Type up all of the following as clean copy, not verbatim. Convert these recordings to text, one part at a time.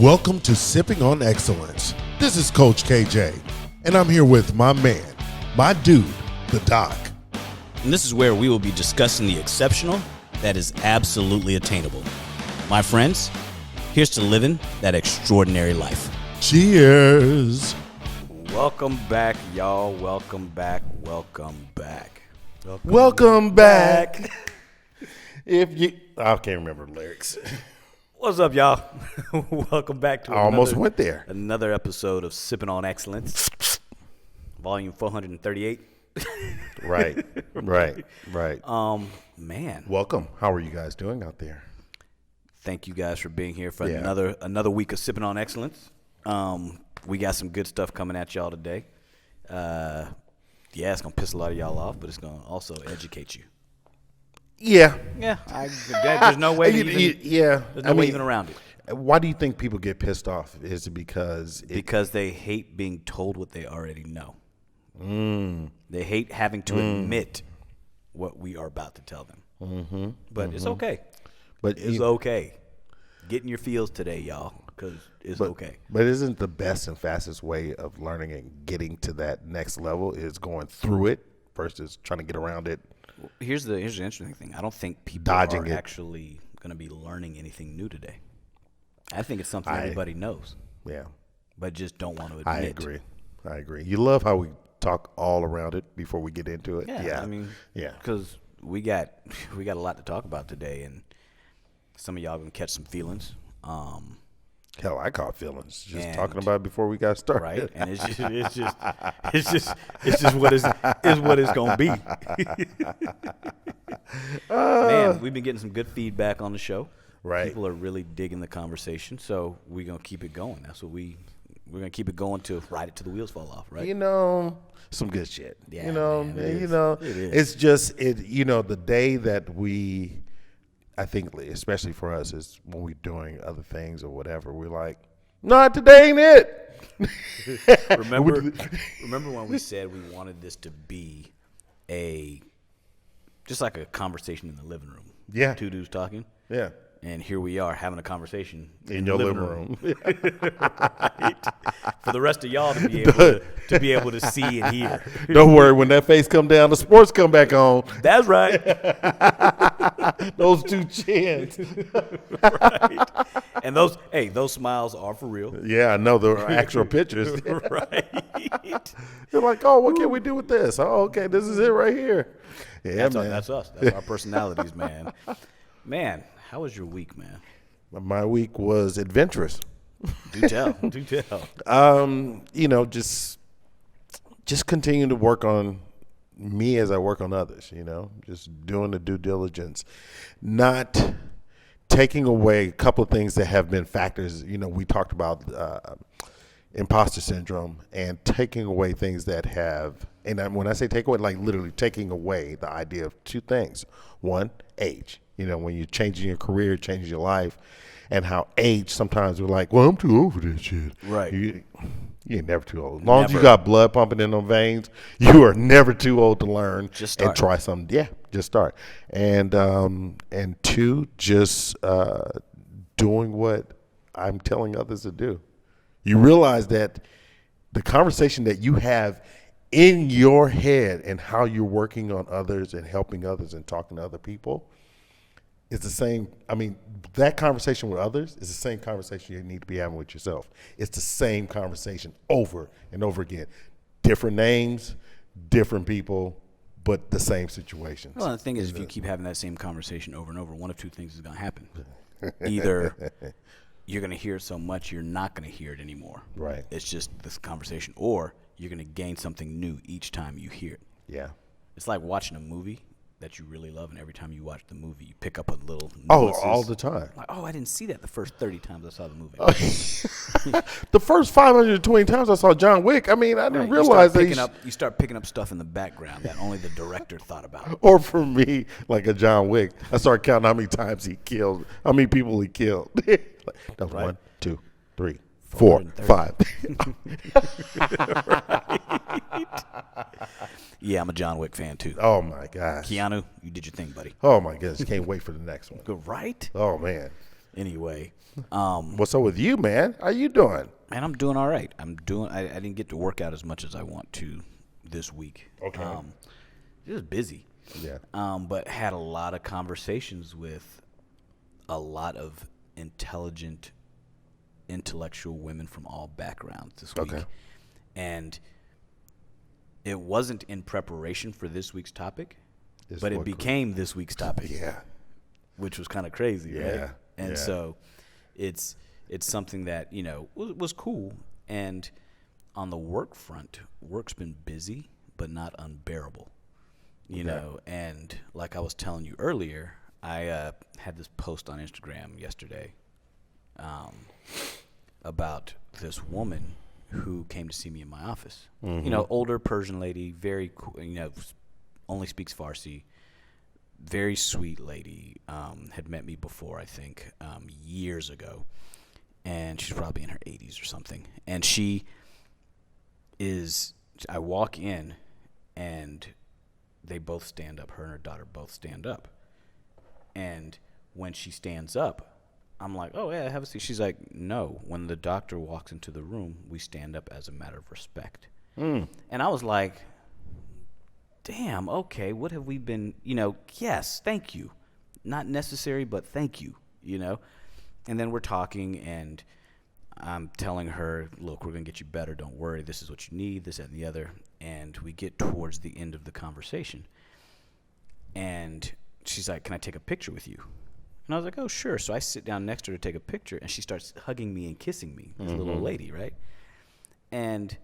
Welcome to Sipping on Excellence. This is Coach KJ, and I'm here with my man, my dude, the Doc. And this is where we will be discussing the exceptional that is absolutely attainable. My friends, here's to living that extraordinary life. Cheers. Welcome back, y'all. Welcome back. Welcome back. Welcome back. I can't remember the lyrics. What's up, y'all? Welcome back to went there. Another episode of Sipping on Excellence, volume 438. Right. Man. Welcome. How are you guys doing out there? Thank you guys for being here for another week of Sipping on Excellence. We got some good stuff coming at y'all today. It's going to piss a lot of y'all off, but it's going to also educate you. Yeah. There's no way even around it. Why do you think people get pissed off? Is it because they hate being told what they already know. They hate having to admit what we are about to tell them. But it's okay. It's okay. Get in your feels today, y'all, because it's okay. But isn't the best and fastest way of learning and getting to that next level is going through it versus trying to get around it? Here's the interesting thing. I don't think people are actually going to be learning anything new today. I think it's something everybody knows. Yeah. But just don't want to admit. I agree. You love how we talk all around it before we get into it. Yeah. Because we got a lot to talk about today, and some of y'all going to catch some feelings. Hell, I caught feelings just talking about it before we got started. Right, and it's just what it's gonna be. Man, we've been getting some good feedback on the show. Right, people are really digging the conversation, so we're gonna keep it going. That's what we're gonna keep it going to ride it till the wheels fall off. Right, some good shit. Yeah, it's just the day that we. I think, especially for us, is when we're doing other things or whatever, we're like, "No, today ain't it." Remember when we said we wanted this to be just like a conversation in the living room? Yeah, two dudes talking. Yeah, and here we are having a conversation in your living room. Right. For the rest of y'all to be able to see and hear. Don't worry, when that face come down, the sports come back on. That's right. Those two chins. Right. And those smiles are for real. Yeah, I know, they're actual pictures. Right. They're like, oh, what can we do with this? Oh, okay, this is it right here. Yeah, man. That's us. That's our personalities, man. Man, how was your week, man? My week was adventurous. Do tell. Just continue to work on me as I work on others, just doing the due diligence, not taking away a couple of things that have been factors. We talked about imposter syndrome and taking away things that have, and when I say take away, like literally taking away the idea of two things. One, age. When you're changing your career, changing your life, and how age sometimes we're like, well, I'm too old for this shit. Right. You ain't never too old. As long as you got blood pumping in those veins, you are never too old to learn and try something. Yeah, just start. And two, just doing what I'm telling others to do. You realize that the conversation that you have in your head and how you're working on others and helping others and talking to other people is the same. That conversation with others is the same conversation you need to be having with yourself. It's the same conversation over and over again. Different names, different people, but the same situations. Well, the thing is, if you keep having that same conversation over and over, one of two things is going to happen. Either you're going to hear it so much you're not going to hear it anymore. Right. It's just this conversation. Or you're going to gain something new each time you hear it. Yeah. It's like watching a movie that you really love, and every time you watch the movie, you pick up a little nuances. Oh, all the time. Like, I didn't see that the first 30 times I saw the movie. The first 520 times I saw John Wick, I didn't realize that you start picking up stuff in the background that only the director thought about. Or for me, like a John Wick, I started counting how many times he killed, how many people he killed. That was right. 1, 2, 3, 4, 5. Right. Yeah, I'm a John Wick fan too. Oh my gosh. Keanu, you did your thing, buddy. Oh my goodness. Can't wait for the next one. Good, right? Oh man. Anyway. What's up with you, man? How you doing? Man, I'm doing all right. I didn't get to work out as much as I want to this week. Okay. It was busy. Yeah. But had a lot of conversations with a lot of intellectual women from all backgrounds this week. Okay. And it wasn't in preparation for this week's topic, but it became this week's topic. Yeah. Which was kind of crazy, right? Yeah. And so it's something that, was cool. And on the work front, work's been busy, but not unbearable. You know, and like I was telling you earlier, I had this post on Instagram yesterday about this woman who came to see me in my office. Mm-hmm. Older Persian lady, very cool, only speaks Farsi. Very sweet lady. Had met me before, I think, years ago. And she's probably in her 80s or something. And I walk in, and they both stand up. Her and her daughter both stand up. And when she stands up, I'm like, oh, yeah, have a seat. She's like, no. When the doctor walks into the room, we stand up as a matter of respect. And I was like, damn, okay, what have we been, yes, thank you. Not necessary, but thank you, And then we're talking, and I'm telling her, look, we're going to get you better. Don't worry. This is what you need, this, that, and the other. And we get towards the end of the conversation. And she's like, can I take a picture with you? And I was like, oh, sure. So I sit down next to her to take a picture, and she starts hugging me and kissing me, this little lady, right? And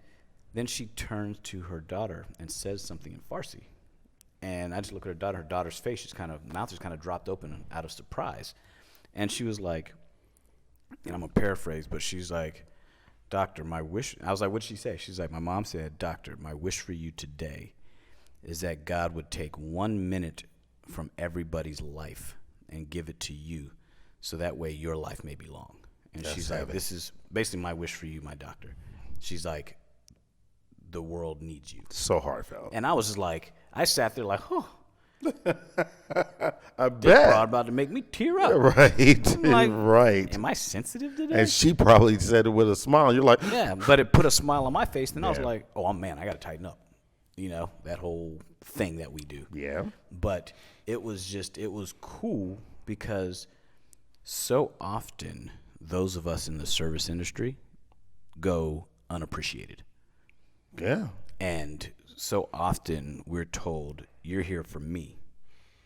then she turns to her daughter and says something in Farsi. And I just look at her daughter. Her daughter's face, mouth is kind of dropped open out of surprise. And she was like, and I'm going to paraphrase, but she's like, doctor, my wish. I was like, what did she say? She's like, my mom said, doctor, my wish for you today is that God would take 1 minute from everybody's life and give it to you so that way your life may be long. And she's like, this is basically my wish for you, my doctor. She's like, the world needs you. So heartfelt. And I was just like, I sat there like, oh. I this bet. broad about to make me tear up. Right. Like, right. Am I sensitive today? And she probably said it with a smile. You're like, yeah, but it put a smile on my face. Then I was like, oh, man, I got to tighten up. That whole thing that we do. Yeah. But it was cool because so often those of us in the service industry go unappreciated. Yeah. And so often we're told, you're here for me,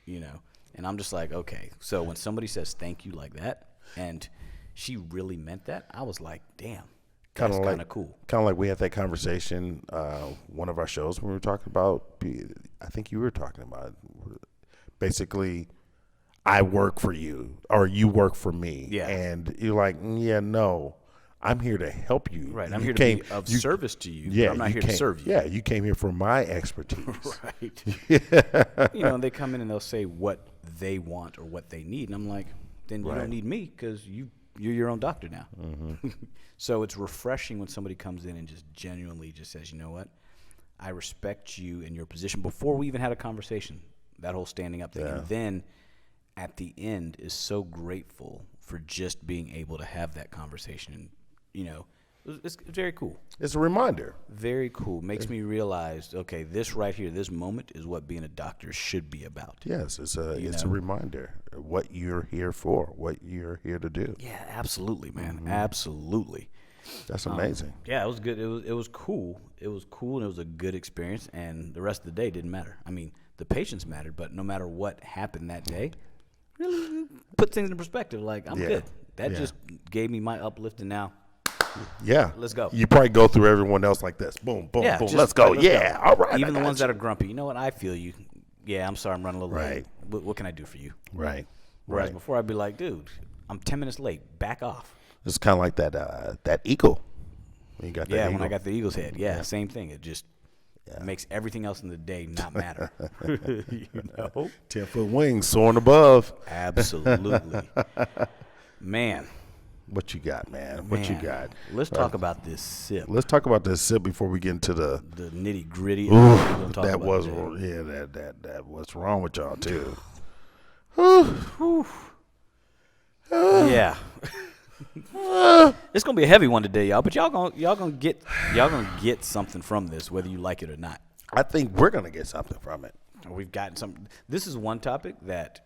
And I'm just like, okay. So when somebody says thank you like that, and she really meant that, I was like, damn, that's kind of cool. Kind of like we had that conversation, one of our shows when we were talking about, I think you were talking about, basically, I work for you or you work for me. Yeah. And you're like, yeah, no. I'm here to help you. Right. I'm here to be of service to you. Yeah. But I'm not here to serve you. Yeah. You came here for my expertise. Right. Yeah. They come in and they'll say what they want or what they need. And I'm like, then you don't need me because you're your own doctor now. Mm-hmm. So it's refreshing when somebody comes in and just genuinely just says, you know what? I respect you in your position before we even had a conversation, that whole standing up thing. Yeah. And then at the end is so grateful for just being able to have that conversation. And, it's very cool. It's a reminder. Very cool. Makes me realize, okay, this right here, this moment is what being a doctor should be about. Yes, it's a reminder of what you're here for, what you're here to do. Yeah, absolutely, man. Mm-hmm. Absolutely. That's amazing. Yeah, it was good. It was cool. It was cool, and it was a good experience, and the rest of the day didn't matter. I mean, the patients mattered, but no matter what happened that day, really put things in perspective. Like, I'm good. That just gave me my uplift, and now let's go. You probably go through everyone else like this. Boom, boom, boom. Let's go. Let's go. All right. Even the ones that are grumpy. You know what? I feel you. Yeah, I'm sorry. I'm running a little late. What can I do for you? Right. Whereas before I'd be like, dude, I'm 10 minutes late. Back off. It's kind of like that eagle. When you got that eagle. When I got the eagle's head. Yeah, same thing. It just makes everything else in the day not matter. 10-foot wings soaring above. Absolutely. Man. What you got, man? What you got? Let's talk about this sip. Let's talk about this sip before we get into the nitty gritty. That was what's wrong with y'all too. Yeah. It's gonna be a heavy one today, y'all. But y'all gonna get something from this, whether you like it or not. I think we're gonna get something from it. We've gotten some. This is one topic that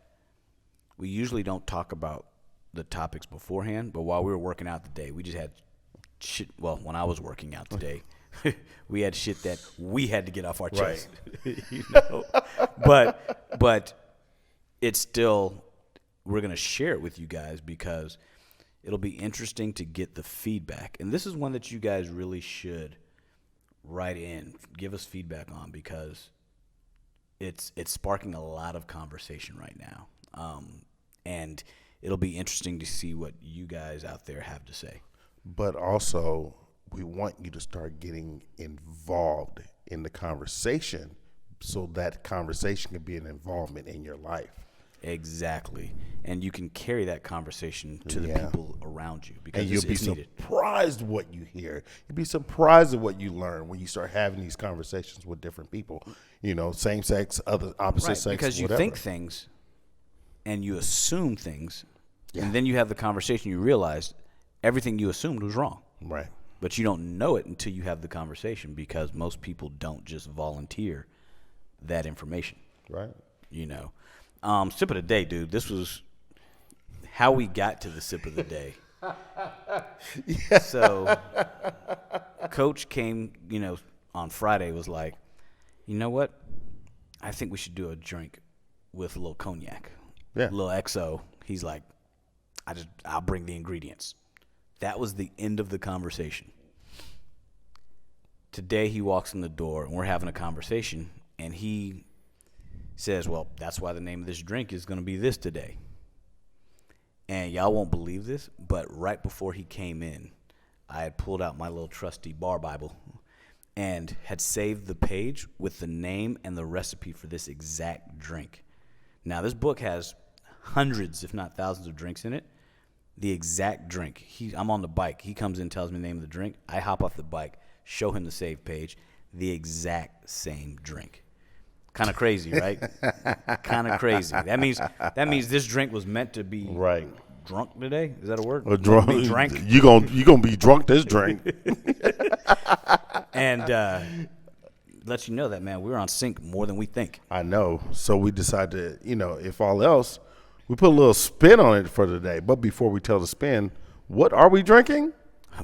we usually don't talk about the topics beforehand. But while we were working out today, we just had shit. Well, when I was working out today, we had shit that we had to get off our chest. Right. But it's still, we're gonna share it with you guys because it'll be interesting to get the feedback. And this is one that you guys really should write in, give us feedback on, because it's sparking a lot of conversation right now. And it'll be interesting to see what you guys out there have to say. But also, we want you to start getting involved in the conversation so that conversation can be an involvement in your life. Exactly. And you can carry that conversation to the people around you, because and you'll be needed. Surprised what you hear. You'll be surprised at what you learn when you start having these conversations with different people. Same sex, opposite sex, because you whatever. think things and you assume things, and then you have the conversation, you realize everything you assumed was wrong. Right. But you don't know it until you have the conversation, because most people don't just volunteer that information. Right. Sip of the day, dude. This was how we got to the sip of the day. So, Coach came, on Friday, was like, you know what? I think we should do a drink with a little cognac, a little XO. He's like, I'll bring the ingredients. That was the end of the conversation. Today he walks in the door and we're having a conversation, and he says, well, that's why the name of this drink is going to be this today. And y'all won't believe this, but right before he came in, I had pulled out my little trusty bar Bible and had saved the page with the name and the recipe for this exact drink. Now, this book has hundreds, if not thousands, of drinks in it. The exact drink. I'm on the bike. He comes in, tells me the name of the drink. I hop off the bike, show him the save page. The exact same drink. Kind of crazy, right? Kind of crazy. That means this drink was meant to be drunk today. Is that a word? Drunk. You gonna be drunk this drink. And let you know that, man, we're on sync more than we think. I know. So we decided to, if all else, we put a little spin on it for today. But before we tell the spin, what are we drinking?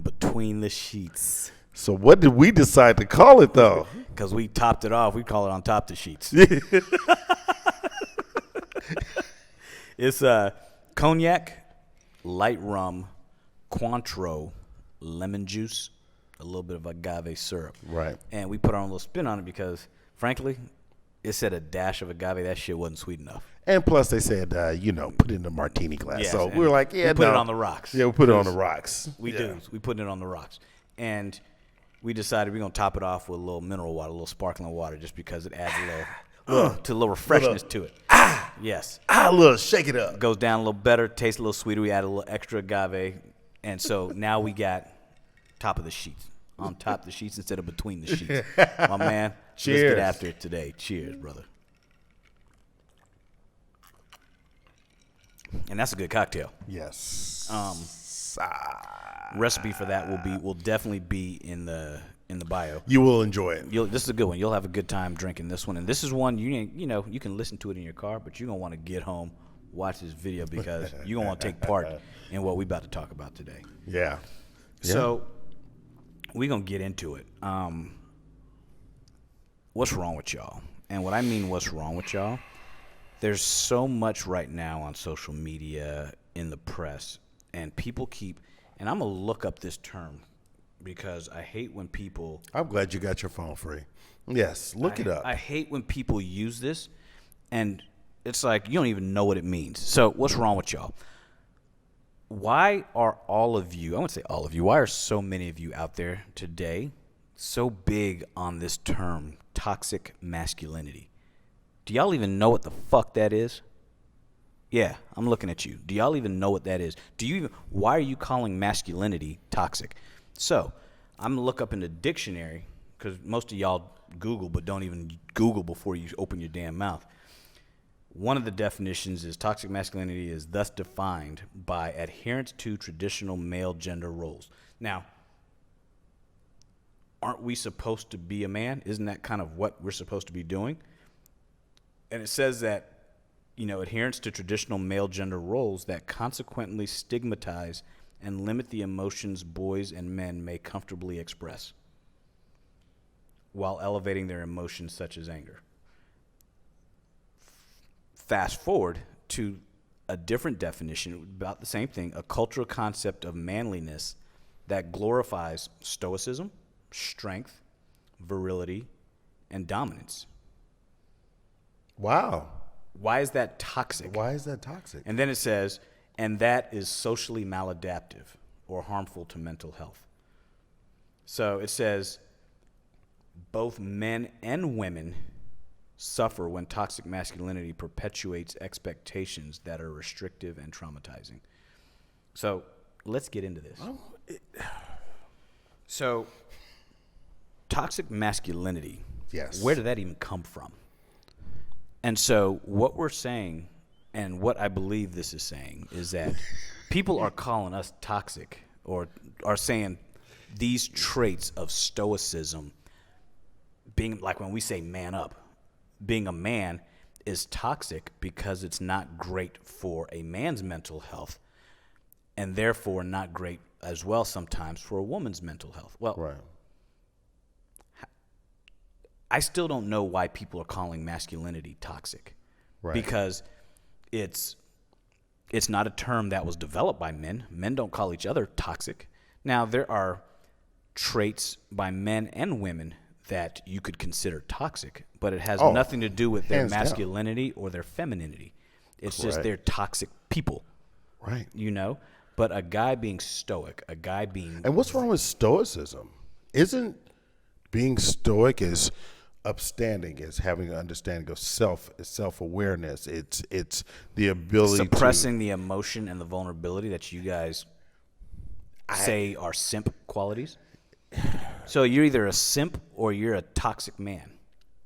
Between the Sheets. So what did we decide to call it, though? Because we topped it off. We call it On Top the Sheets. It's cognac, light rum, Cointreau, lemon juice, a little bit of agave syrup. Right. And we put our own little spin on it because, frankly, it said a dash of agave. That shit wasn't sweet enough. And plus they said, put it in a martini glass. Yes, so we were like, we put it on the rocks. Yeah, we put it on the rocks. We do. We put it on the rocks. And we decided we're going to top it off with a little mineral water, a little sparkling water, just because it adds a little freshness to it. Yes. A little shake it up. Goes down a little better, tastes a little sweeter. We add a little extra agave. And so now we got top of the sheets. On top of the sheets instead of between the sheets. My man, cheers. Let's get after it today. Cheers, brother. And that's a good cocktail. Yes. Recipe for that will definitely be in the bio. You will enjoy it. This is a good one. You'll have a good time drinking this one. And this is one you can listen to it in your car, but you're gonna want to get home, watch this video, because you're gonna want to take part in what we're about to talk about today. Yeah. So we're gonna get into it. What's wrong with y'all? And what I mean, what's wrong with y'all? There's so much right now on social media, in the press, and people keep, and I'm going to look up this term because I hate when people. I'm glad you got your phone free. Yes, look it up. I hate when people use this, and it's like you don't even know what it means. So what's wrong with y'all? Why are all of you, I wouldn't say all of you, why are so many of you out there today so big on this term, toxic masculinity? Do y'all even know what the fuck that is? Yeah, I'm looking at you. Do y'all even know what that is? Why are you calling masculinity toxic? So, I'm going to look up in the dictionary, because most of y'all Google, but don't even Google before you open your damn mouth. one of the definitions is toxic masculinity is thus defined by adherence to traditional male gender roles. Now, aren't we supposed to be a man? Isn't that kind of what we're supposed to be doing? And it says that, adherence to traditional male gender roles that consequently stigmatize and limit the emotions boys and men may comfortably express while elevating their emotions such as anger. Fast forward to a different definition about the same thing, a cultural concept of manliness that glorifies stoicism, strength, virility, and dominance. Wow. Why is that toxic? Why is that toxic? And then it says, and that is socially maladaptive or harmful to mental health. So it says, both men and women suffer when toxic masculinity perpetuates expectations that are restrictive and traumatizing. So let's get into this. So toxic masculinity, yes. Where did that even come from? And so what we're saying, and what I believe this is saying, is that people are calling us toxic, or are saying these traits of stoicism, being like when we say man up, being a man is toxic because it's not great for a man's mental health, and therefore not great as well sometimes for a woman's mental health. Well, right. I still don't know why people are calling masculinity toxic, right? Because it's not a term that was developed by men. Men don't call each other toxic. Now, there are traits by men and women that you could consider toxic, but it has nothing to do with their masculinity or their femininity. It's just they're toxic people. Right. But a guy being stoic, a guy being... And what's wrong with stoicism? Isn't being stoic is upstanding, is having an understanding of self-awareness. It's the ability suppressing the emotion and the vulnerability that you guys say are simp qualities. So you're either a simp or you're a toxic man.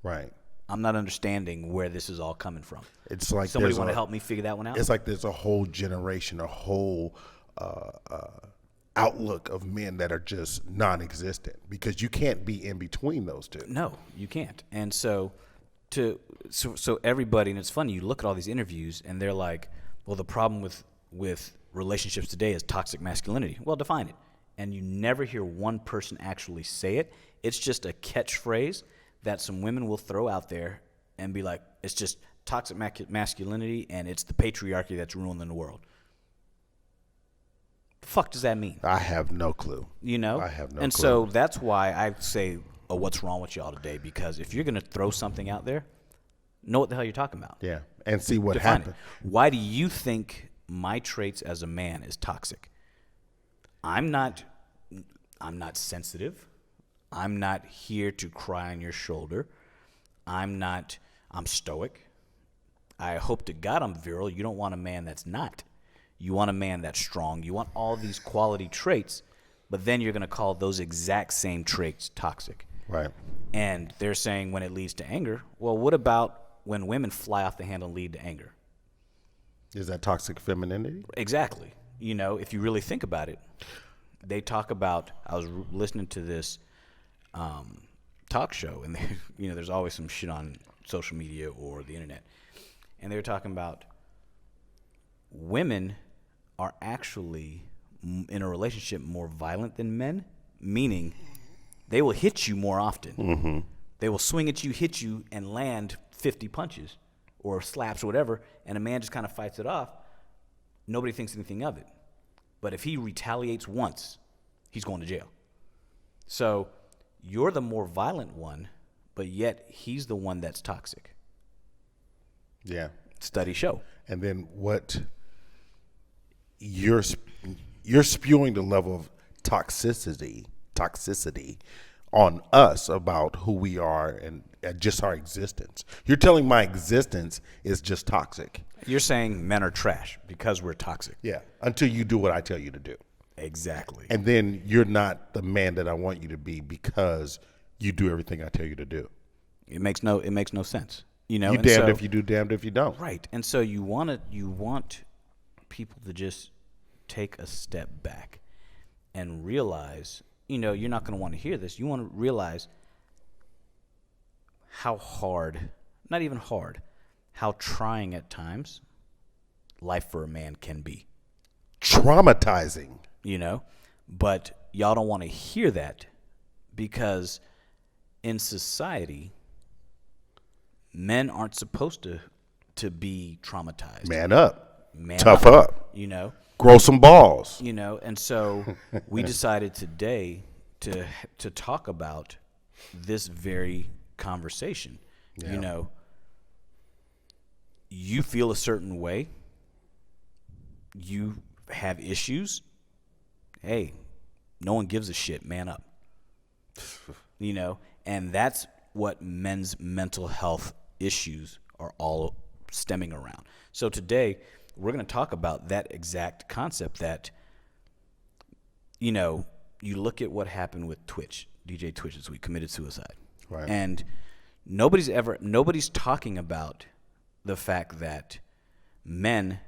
Right. I'm not understanding where this is all coming from. It's like somebody want to help me figure that one out? It's like there's a whole generation, a whole outlook of men that are just non-existent, because you can't be in between those two. No, you can't. And so everybody, and it's funny, you look at all these interviews and they're like, well, the problem with relationships today is toxic masculinity. Well, define it. And you never hear one person actually say it. It's just a catchphrase that some women will throw out there and be like, it's just toxic masculinity and it's the patriarchy that's ruling the world. The fuck does that mean? I have no clue. I have no clue. And so that's why I say, what's wrong with y'all today? Because if you're going to throw something out there, know what the hell you're talking about. Yeah, and see what happens. Why do you think my traits as a man is toxic? I'm not sensitive. I'm not here to cry on your shoulder. I'm stoic. I hope to God I'm virile. You don't want a man that's not. You want a man that's strong. You want all these quality traits, but then you're going to call those exact same traits toxic. Right. And they're saying when it leads to anger, well, what about when women fly off the handle and lead to anger? Is that toxic femininity? Exactly. If you really think about it, they talk about, I was listening to this talk show, and there's always some shit on social media or the internet, and they were talking about women are actually in a relationship more violent than men, meaning they will hit you more often. Mm-hmm. They will swing at you, hit you, and land 50 punches or slaps or whatever, and a man just kind of fights it off. Nobody thinks anything of it. But if he retaliates once, he's going to jail. So you're the more violent one, but yet he's the one that's toxic. Yeah. Studies show. And then what you're spewing the level of toxicity on us about who we are and just our existence. You're telling my existence is just toxic. You're saying men are trash because we're toxic. Yeah, until you do what I tell you to do. Exactly. And then you're not the man that I want you to be because you do everything I tell you to do. It makes no sense. You know, you damned if you do, damned if you don't. Right. And so you want people to just take a step back and realize, you know, you're not going to want to hear this. You want to realize how hard, not even hard, how trying at times life for a man can be. Traumatizing. You know, but y'all don't want to hear that because in society, men aren't supposed to be traumatized. Man up. Man Tough up. You know. Grow some balls. You know, and so we decided today to talk about this very conversation. Yeah. You know, you feel a certain way. You have issues. Hey, no one gives a shit. Man up. You know, and that's what men's mental health issues are all stemming around. So today we're going to talk about that exact concept that, you know, you look at what happened with Twitch, DJ Twitch this week, committed suicide. Right. And nobody's talking about the fact that men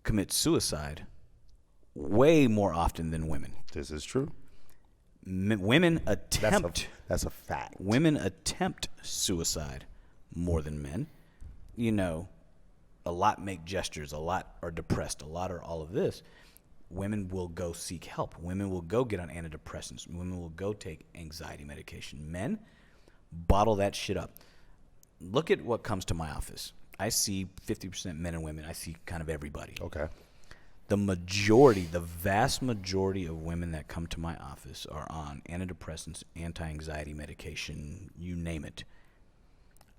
commit suicide way more often than women. This is true. Women attempt. That's a fact. Women attempt suicide more than men. You know, a lot make gestures. A lot are depressed. A lot are all of this. Women will go seek help. Women will go get on antidepressants. Women will go take anxiety medication. Men bottle that shit up. Look at what comes to my office. I see 50% men and women. I see kind of everybody. Okay. The vast majority of women that come to my office are on antidepressants, anti-anxiety medication, you name it.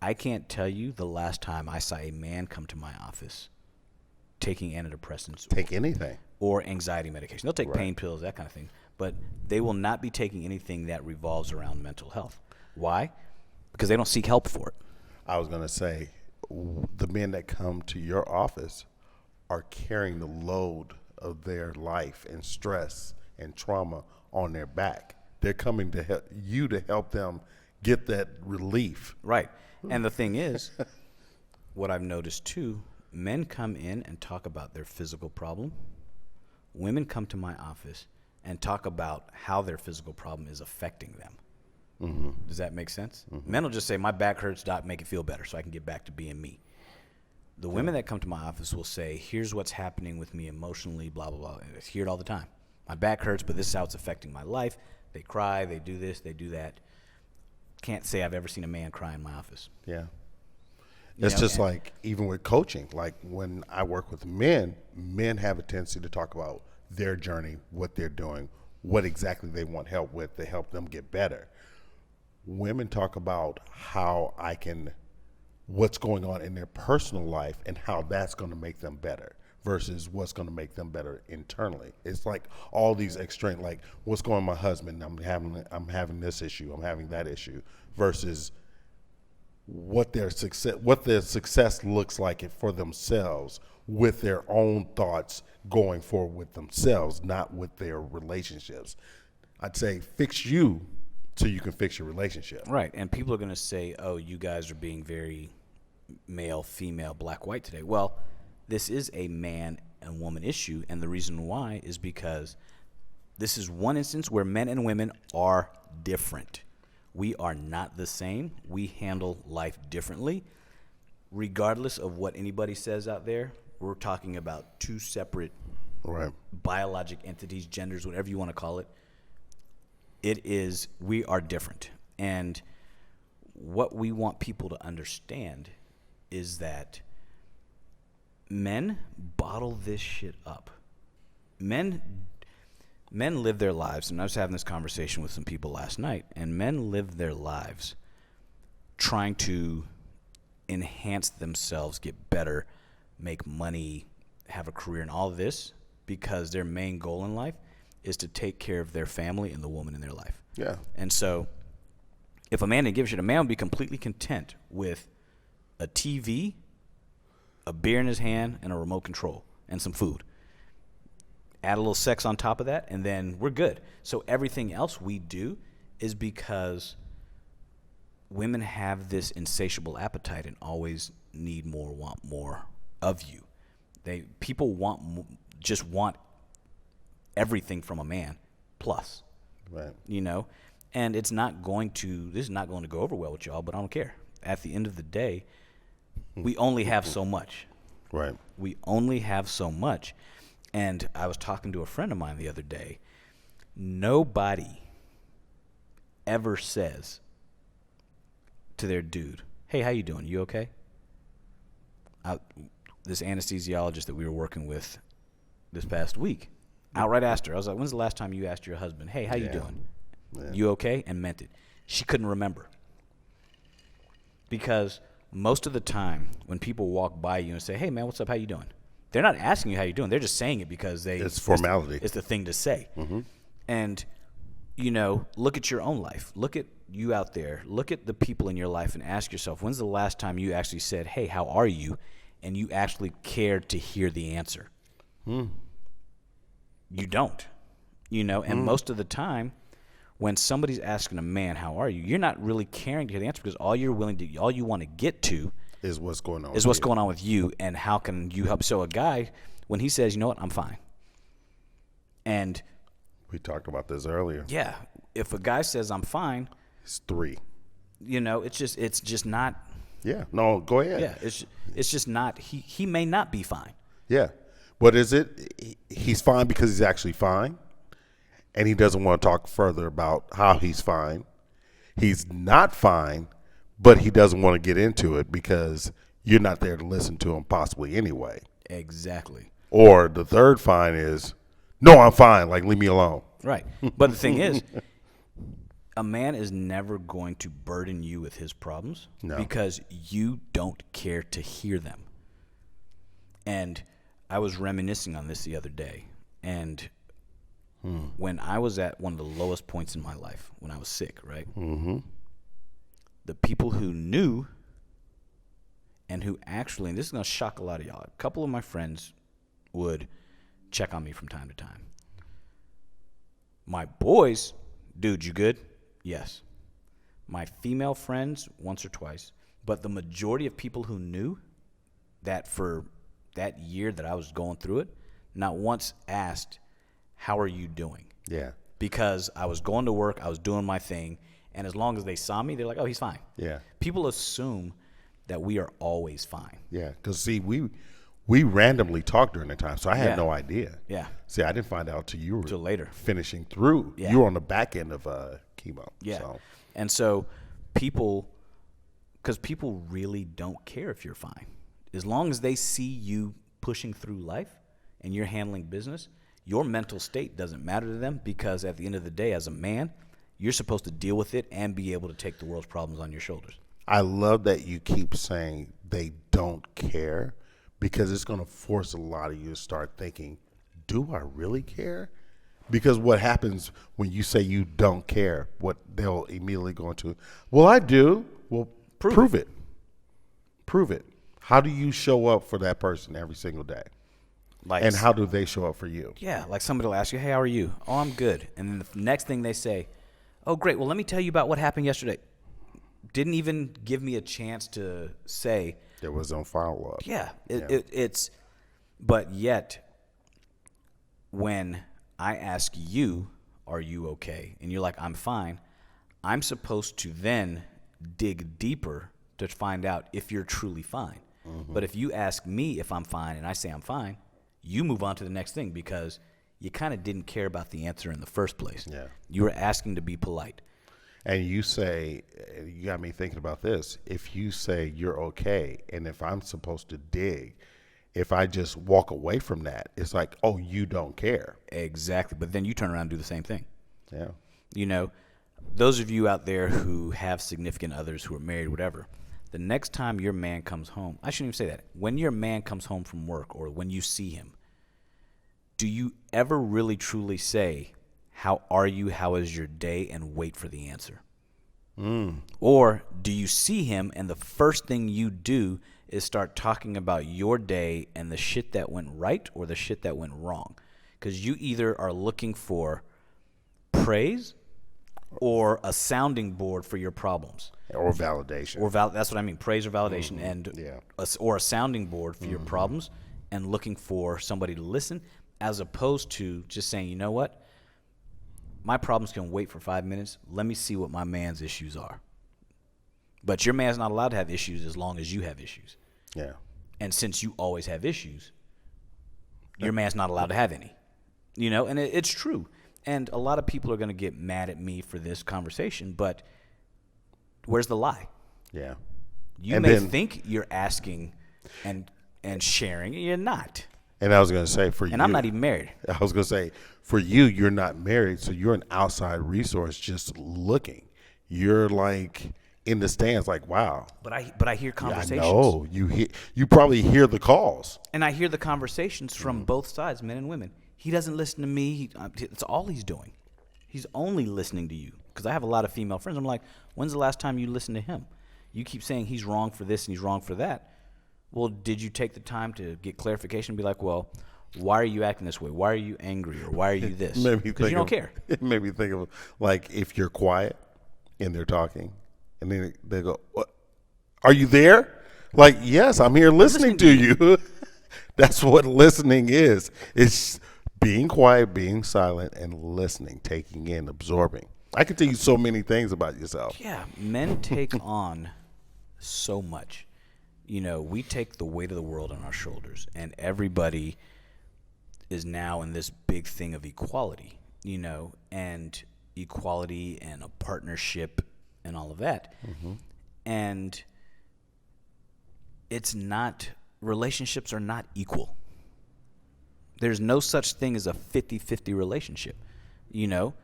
I can't tell you the last time I saw a man come to my office taking antidepressants. Take anything. Or anxiety medication. They'll take pain pills, that kind of thing. But they will not be taking anything that revolves around mental health. Why? Because they don't seek help for it. I was going to say, the men that come to your office are carrying the load of their life and stress and trauma on their back. They're coming to help you to help them get that relief. Right. And the thing is, what I've noticed too, men come in and talk about their physical problem. Women come to my office and talk about how their physical problem is affecting them. Mm-hmm. Does that make sense? Mm-hmm. Men will just say, my back hurts, doc, make it feel better so I can get back to being me. The women that come to my office will say, here's what's happening with me emotionally, blah, blah, blah. And I hear it all the time. My back hurts, but this is how it's affecting my life. They cry, they do this, they do that. Can't say I've ever seen a man cry in my office. Yeah. It's just like, even with coaching, like when I work with men have a tendency to talk about their journey, what they're doing, what exactly they want help with to help them get better. Women talk about what's going on in their personal life and how that's going to make them better versus what's going to make them better internally. It's like all these extreme, like what's going on with my husband, I'm having this issue, I'm having that issue, versus what their success looks like for themselves with their own thoughts going forward with themselves, not with their relationships. I'd say fix you so you can fix your relationship. Right. And people are going to say, oh, you guys are being very male, female, black, white today. Well, this is a man and woman issue. And the reason why is because this is one instance where men and women are different. We are not the same. We handle life differently. Regardless of what anybody says out there, we're talking about two separate biologic entities, genders, whatever you want to call it. We are different. And what we want people to understand is that men bottle this shit up. Men live their lives, and I was having this conversation with some people last night, and men live their lives trying to enhance themselves, get better, make money, have a career, and all of this because their main goal in life is to take care of their family and the woman in their life. Yeah. And so if a man didn't give a shit, a man would be completely content with a TV, a beer in his hand, and a remote control, and some food. Add a little sex on top of that, and then we're good. So everything else we do is because women have this insatiable appetite and always need more, want more of you. People just want everything from a man plus. Right. And this is not going to go over well with y'all, but I don't care. At the end of the day, we only have so much. Right. We only have so much. And I was talking to a friend of mine the other day. Nobody ever says to their dude, "Hey, how you doing? You okay?" This anesthesiologist that we were working with this past week outright asked her. I was like, "When's the last time you asked your husband, 'Hey, how you doing? You okay?'" And meant it. She couldn't remember. Because most of the time when people walk by you and say, "Hey, man, what's up? How you doing?" They're not asking you how you doing. They're just saying it because it's formality. It's the thing to say. Mm-hmm. And, look at your own life. Look at you out there. Look at the people in your life and ask yourself, when's the last time you actually said, "Hey, how are you?" and you actually cared to hear the answer? You don't. And most of the time, when somebody's asking a man, "How are you?" you're not really caring to hear the answer because all you want to get to is what's going on. Going on with you, and how can you help? So a guy, when he says, "You know what, I'm fine," and we talked about this earlier. Yeah, if a guy says, "I'm fine," it's 3. It's just not. Yeah. No, go ahead. Yeah, it's just not. He may not be fine. Yeah. What is it? He's fine because he's actually fine, and he doesn't want to talk further about how he's fine. He's not fine, but he doesn't want to get into it because you're not there to listen to him possibly anyway. Exactly. Or the third fine is, "No, I'm fine. Like, leave me alone." Right. But the thing is, a man is never going to burden you with his problems because you don't care to hear them. And I was reminiscing on this the other day. And when I was at one of the lowest points in my life, when I was sick, right? Mm-hmm. The people who knew and who actually, and this is going to shock a lot of y'all, a couple of my friends would check on me from time to time. My boys, "Dude, you good?" Yes. My female friends, once or twice. But the majority of people who knew that for that year that I was going through it, not once asked, "How are you doing?" Yeah. Because I was going to work, I was doing my thing, and as long as they saw me, they're like, "Oh, he's fine." Yeah. People assume that we are always fine. Yeah, because see, we randomly talked during the time, so I had no idea. Yeah. See, I didn't find out till you were later finishing through. Yeah. You were on the back end of chemo. Yeah. So. And so people really don't care if you're fine. As long as they see you pushing through life and you're handling business, your mental state doesn't matter to them because at the end of the day, as a man, you're supposed to deal with it and be able to take the world's problems on your shoulders. I love that you keep saying they don't care because it's going to force a lot of you to start thinking, do I really care? Because what happens when you say you don't care, what they'll immediately go into, well, I do. Well, prove it. Prove it. How do you show up for that person every single day? And how do they show up for you? Yeah, like somebody will ask you, "Hey, how are you?" "Oh, I'm good." And then the next thing they say, "Oh, great. Well, let me tell you about what happened yesterday." Didn't even give me a chance to say. There was no follow-up. Yeah. But yet, when I ask you, "Are you okay?" and you're like, "I'm fine," I'm supposed to then dig deeper to find out if you're truly fine. Mm-hmm. But if you ask me if I'm fine and I say I'm fine, you move on to the next thing because you kind of didn't care about the answer in the first place. Yeah. You were asking to be polite. And you say, you got me thinking about this. If you say you're okay, and if I'm supposed to dig, if I just walk away from that, it's like, oh, you don't care. Exactly. But then you turn around and do the same thing. Yeah. Those of you out there who have significant others who are married, whatever, the next time your man comes home, I shouldn't even say that. When your man comes home from work or when you see him, do you ever really truly say, "How are you? How is your day?" and wait for the answer? Or do you see him and the first thing you do is start talking about your day and the shit that went right or the shit that went wrong? Because you either are looking for praise or a sounding board for your problems. Or validation. That's what I mean, praise or validation. Or a sounding board for your problems, and looking for somebody to listen, as opposed to just saying, you know what, my problems can wait for 5 minutes. Let me see what my man's issues are. But your man's not allowed to have issues as long as you have issues. Yeah. And since you always have issues, your man's not allowed to have any. You know, and it's true. And a lot of people are going to get mad at me for this conversation, but where's the lie? Yeah. You may think you're asking and sharing, and you're not. And I was going to say for you. And I'm not even married. I was going to say for you, you're not married, so you're an outside resource just looking. You're like in the stands like, wow. But I hear conversations. Yeah, I know. You probably hear the calls. And I hear the conversations from both sides, men and women. He doesn't listen to me. It's all he's doing. He's only listening to you. Because I have a lot of female friends. I'm like, when's the last time you listened to him? You keep saying he's wrong for this and he's wrong for that. Well, did you take the time to get clarification and be like, well, why are you acting this way? Why are you angry? Or why are you this? Because you don't care. It made me think of, like, if you're quiet and they're talking, and then they go, what? Are you there? Like, yes, I'm here listening to you. That's what listening is. It's being quiet, being silent, and listening, taking in, absorbing. I can tell you so many things about yourself. Yeah, men take on so much. You know, we take the weight of the world on our shoulders, and everybody is now in this big thing of equality, you know, and equality and a partnership and all of that. Mm-hmm. And it's not, relationships are not equal. There's no such thing as a 50-50 relationship. You know,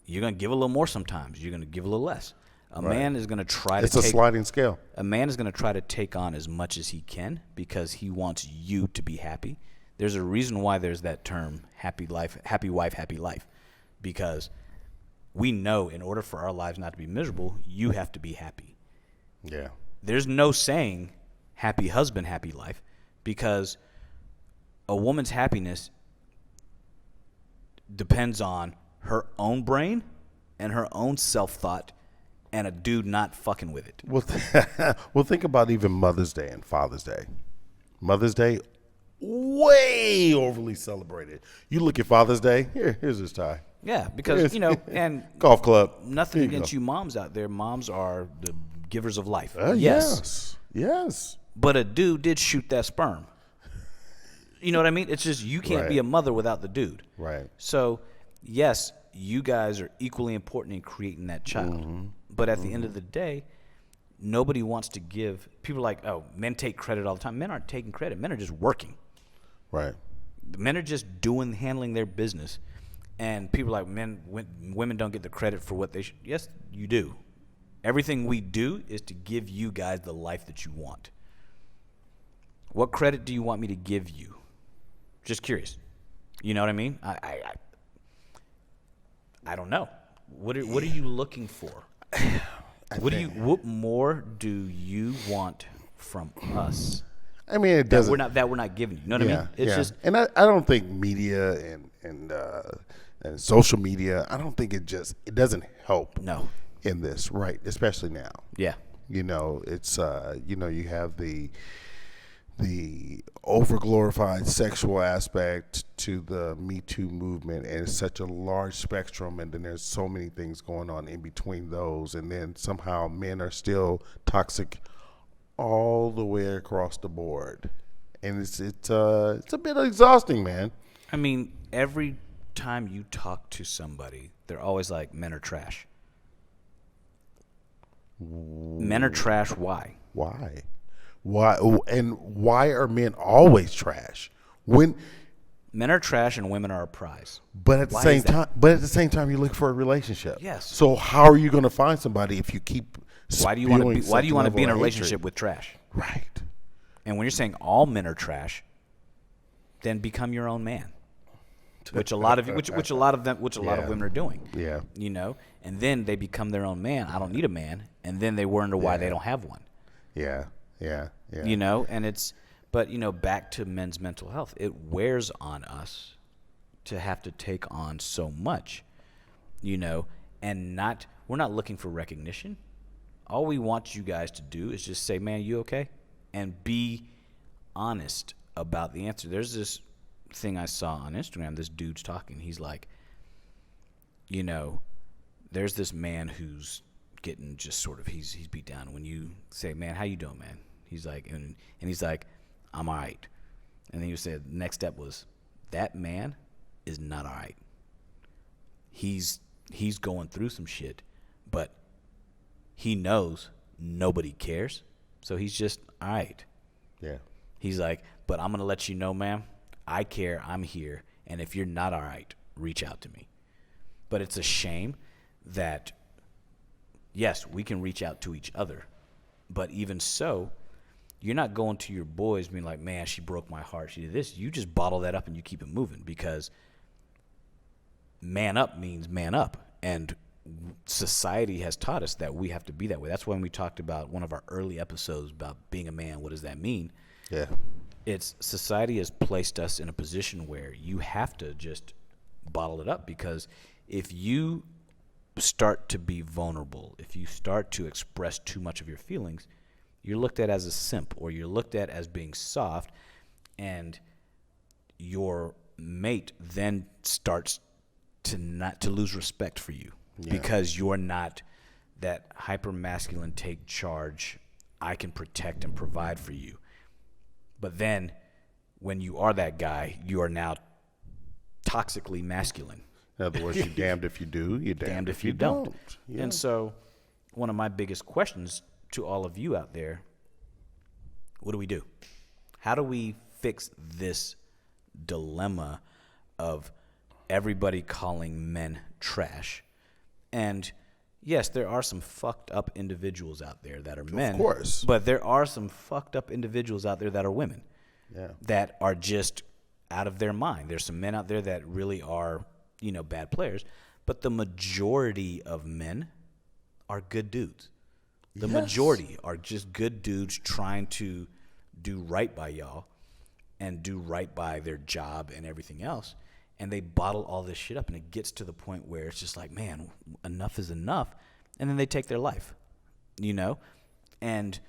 you're going to give a little more sometimes. You're going to give a little less. A man is going to try to It's a sliding scale. A man is going to try to take on as much as he can because he wants you to be happy. There's a reason why there's that term, happy life, happy wife, happy life. Because we know in order for our lives not to be miserable, you have to be happy. Yeah. There's no saying happy husband, happy life, because a woman's happiness depends on her own brain and her own self-thought and a dude not fucking with it. Well, think about even Mother's Day and Father's Day. Mother's Day, way overly celebrated. You look at Father's Day, here's his tie. Yeah, because, you know, and golf club. Nothing against you moms out there. Moms are the givers of life. Yes. But a dude did shoot that sperm. You know what I mean? It's just you can't be a mother without the dude. Right. So, yes, you guys are equally important in creating that child. Mm-hmm. But at the end of the day, nobody wants to give. People are like, oh, men take credit all the time. Men aren't taking credit. Men are just working. Right. Men are just handling their business. And people are like, women don't get the credit for what they should. Yes, you do. Everything we do is to give you guys the life that you want. What credit do you want me to give you? Just curious. You know what I mean? I don't know. What are you looking for? What more do you want from us? I mean, it doesn't. That we're not giving you. You know what I mean? It's just. And I don't think media and social media. I don't think it doesn't help. No. In this, right? Especially now. Yeah. You know, it's you have the overglorified sexual aspect to the Me Too movement, and it's such a large spectrum, and then there's so many things going on in between those, and then somehow men are still toxic all the way across the board, and it's a bit exhausting, man. I mean, every time you talk to somebody, they're always like, men are trash. Men are trash. Why? Why, and why are men always trash? When men are trash and women are a prize. But at the same time, you look for a relationship. Yes. So how are you going to find somebody if you keep? Why do you want to be in a relationship with trash? Right. And when you're saying all men are trash, then become your own man. Which a lot of women are doing. Yeah. You know, and then they become their own man. I don't need a man, and then they wonder why they don't have one. Yeah. You know, and but you know, back to men's mental health. It wears on us to have to take on so much, you know, and we're not looking for recognition. All we want you guys to do is just say, man, you okay? And be honest about the answer. There's this thing I saw on Instagram. This dude's talking. He's like, there's this man who's getting just sort of, he's beat down. When you say, man, how you doing, man? He's like, and he's like, I'm all right. And then you said, next step was, that man is not all right. He's going through some shit, but he knows nobody cares. So he's just all right. Yeah. He's like, but I'm going to let you know, ma'am, I care. I'm here. And if you're not all right, reach out to me. But it's a shame that, yes, we can reach out to each other. But even so, you're not going to your boys being like, man, she broke my heart. She did this. You just bottle that up and you keep it moving, because man up means man up. And society has taught us that we have to be that way. That's when we talked about one of our early episodes about being a man. What does that mean? Yeah. It's society has placed us in a position where you have to just bottle it up, because if you start to be vulnerable, if you start to express too much of your feelings, you're looked at as a simp, or you're looked at as being soft, and your mate then starts to lose respect for you. Yeah. Because you're not that hyper masculine, take charge, I can protect and provide for you. But then when you are that guy, you are now toxically masculine. In other words, you're damned if you do, you're damned if you don't. Yeah. And so one of my biggest questions to all of you out there, what do we do? How do we fix this dilemma of everybody calling men trash? And yes, there are some fucked up individuals out there that are men. Of course. But there are some fucked up individuals out there that are women. Yeah. That are just out of their mind. There's some men out there that really are, bad players. But the majority of men are good dudes. The majority are just good dudes trying to do right by y'all and do right by their job and everything else. And they bottle all this shit up, and it gets to the point where it's just like, man, enough is enough. And then they take their life, And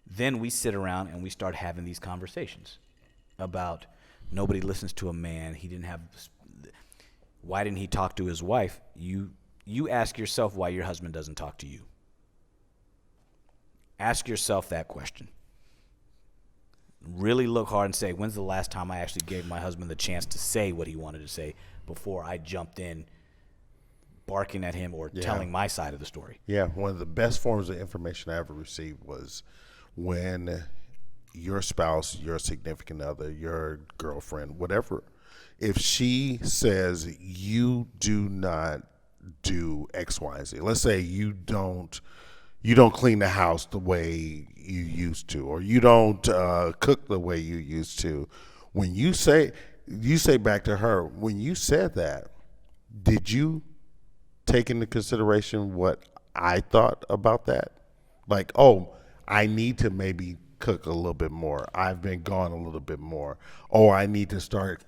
then we sit around and we start having these conversations about nobody listens to a man. Why didn't he talk to his wife? You ask yourself why your husband doesn't talk to you. Ask yourself that question. Really look hard and say, when's the last time I actually gave my husband the chance to say what he wanted to say before I jumped in barking at him or telling my side of the story? Yeah, one of the best forms of information I ever received was when your spouse, your significant other, your girlfriend, whatever, if she says you do not do X, Y, Z, let's say you don't clean the house the way you used to, or you don't cook the way you used to. When you say back to her, when you said that, did you take into consideration what I thought about that? Like, oh, I need to maybe cook a little bit more. I've been gone a little bit more. Oh, I need to start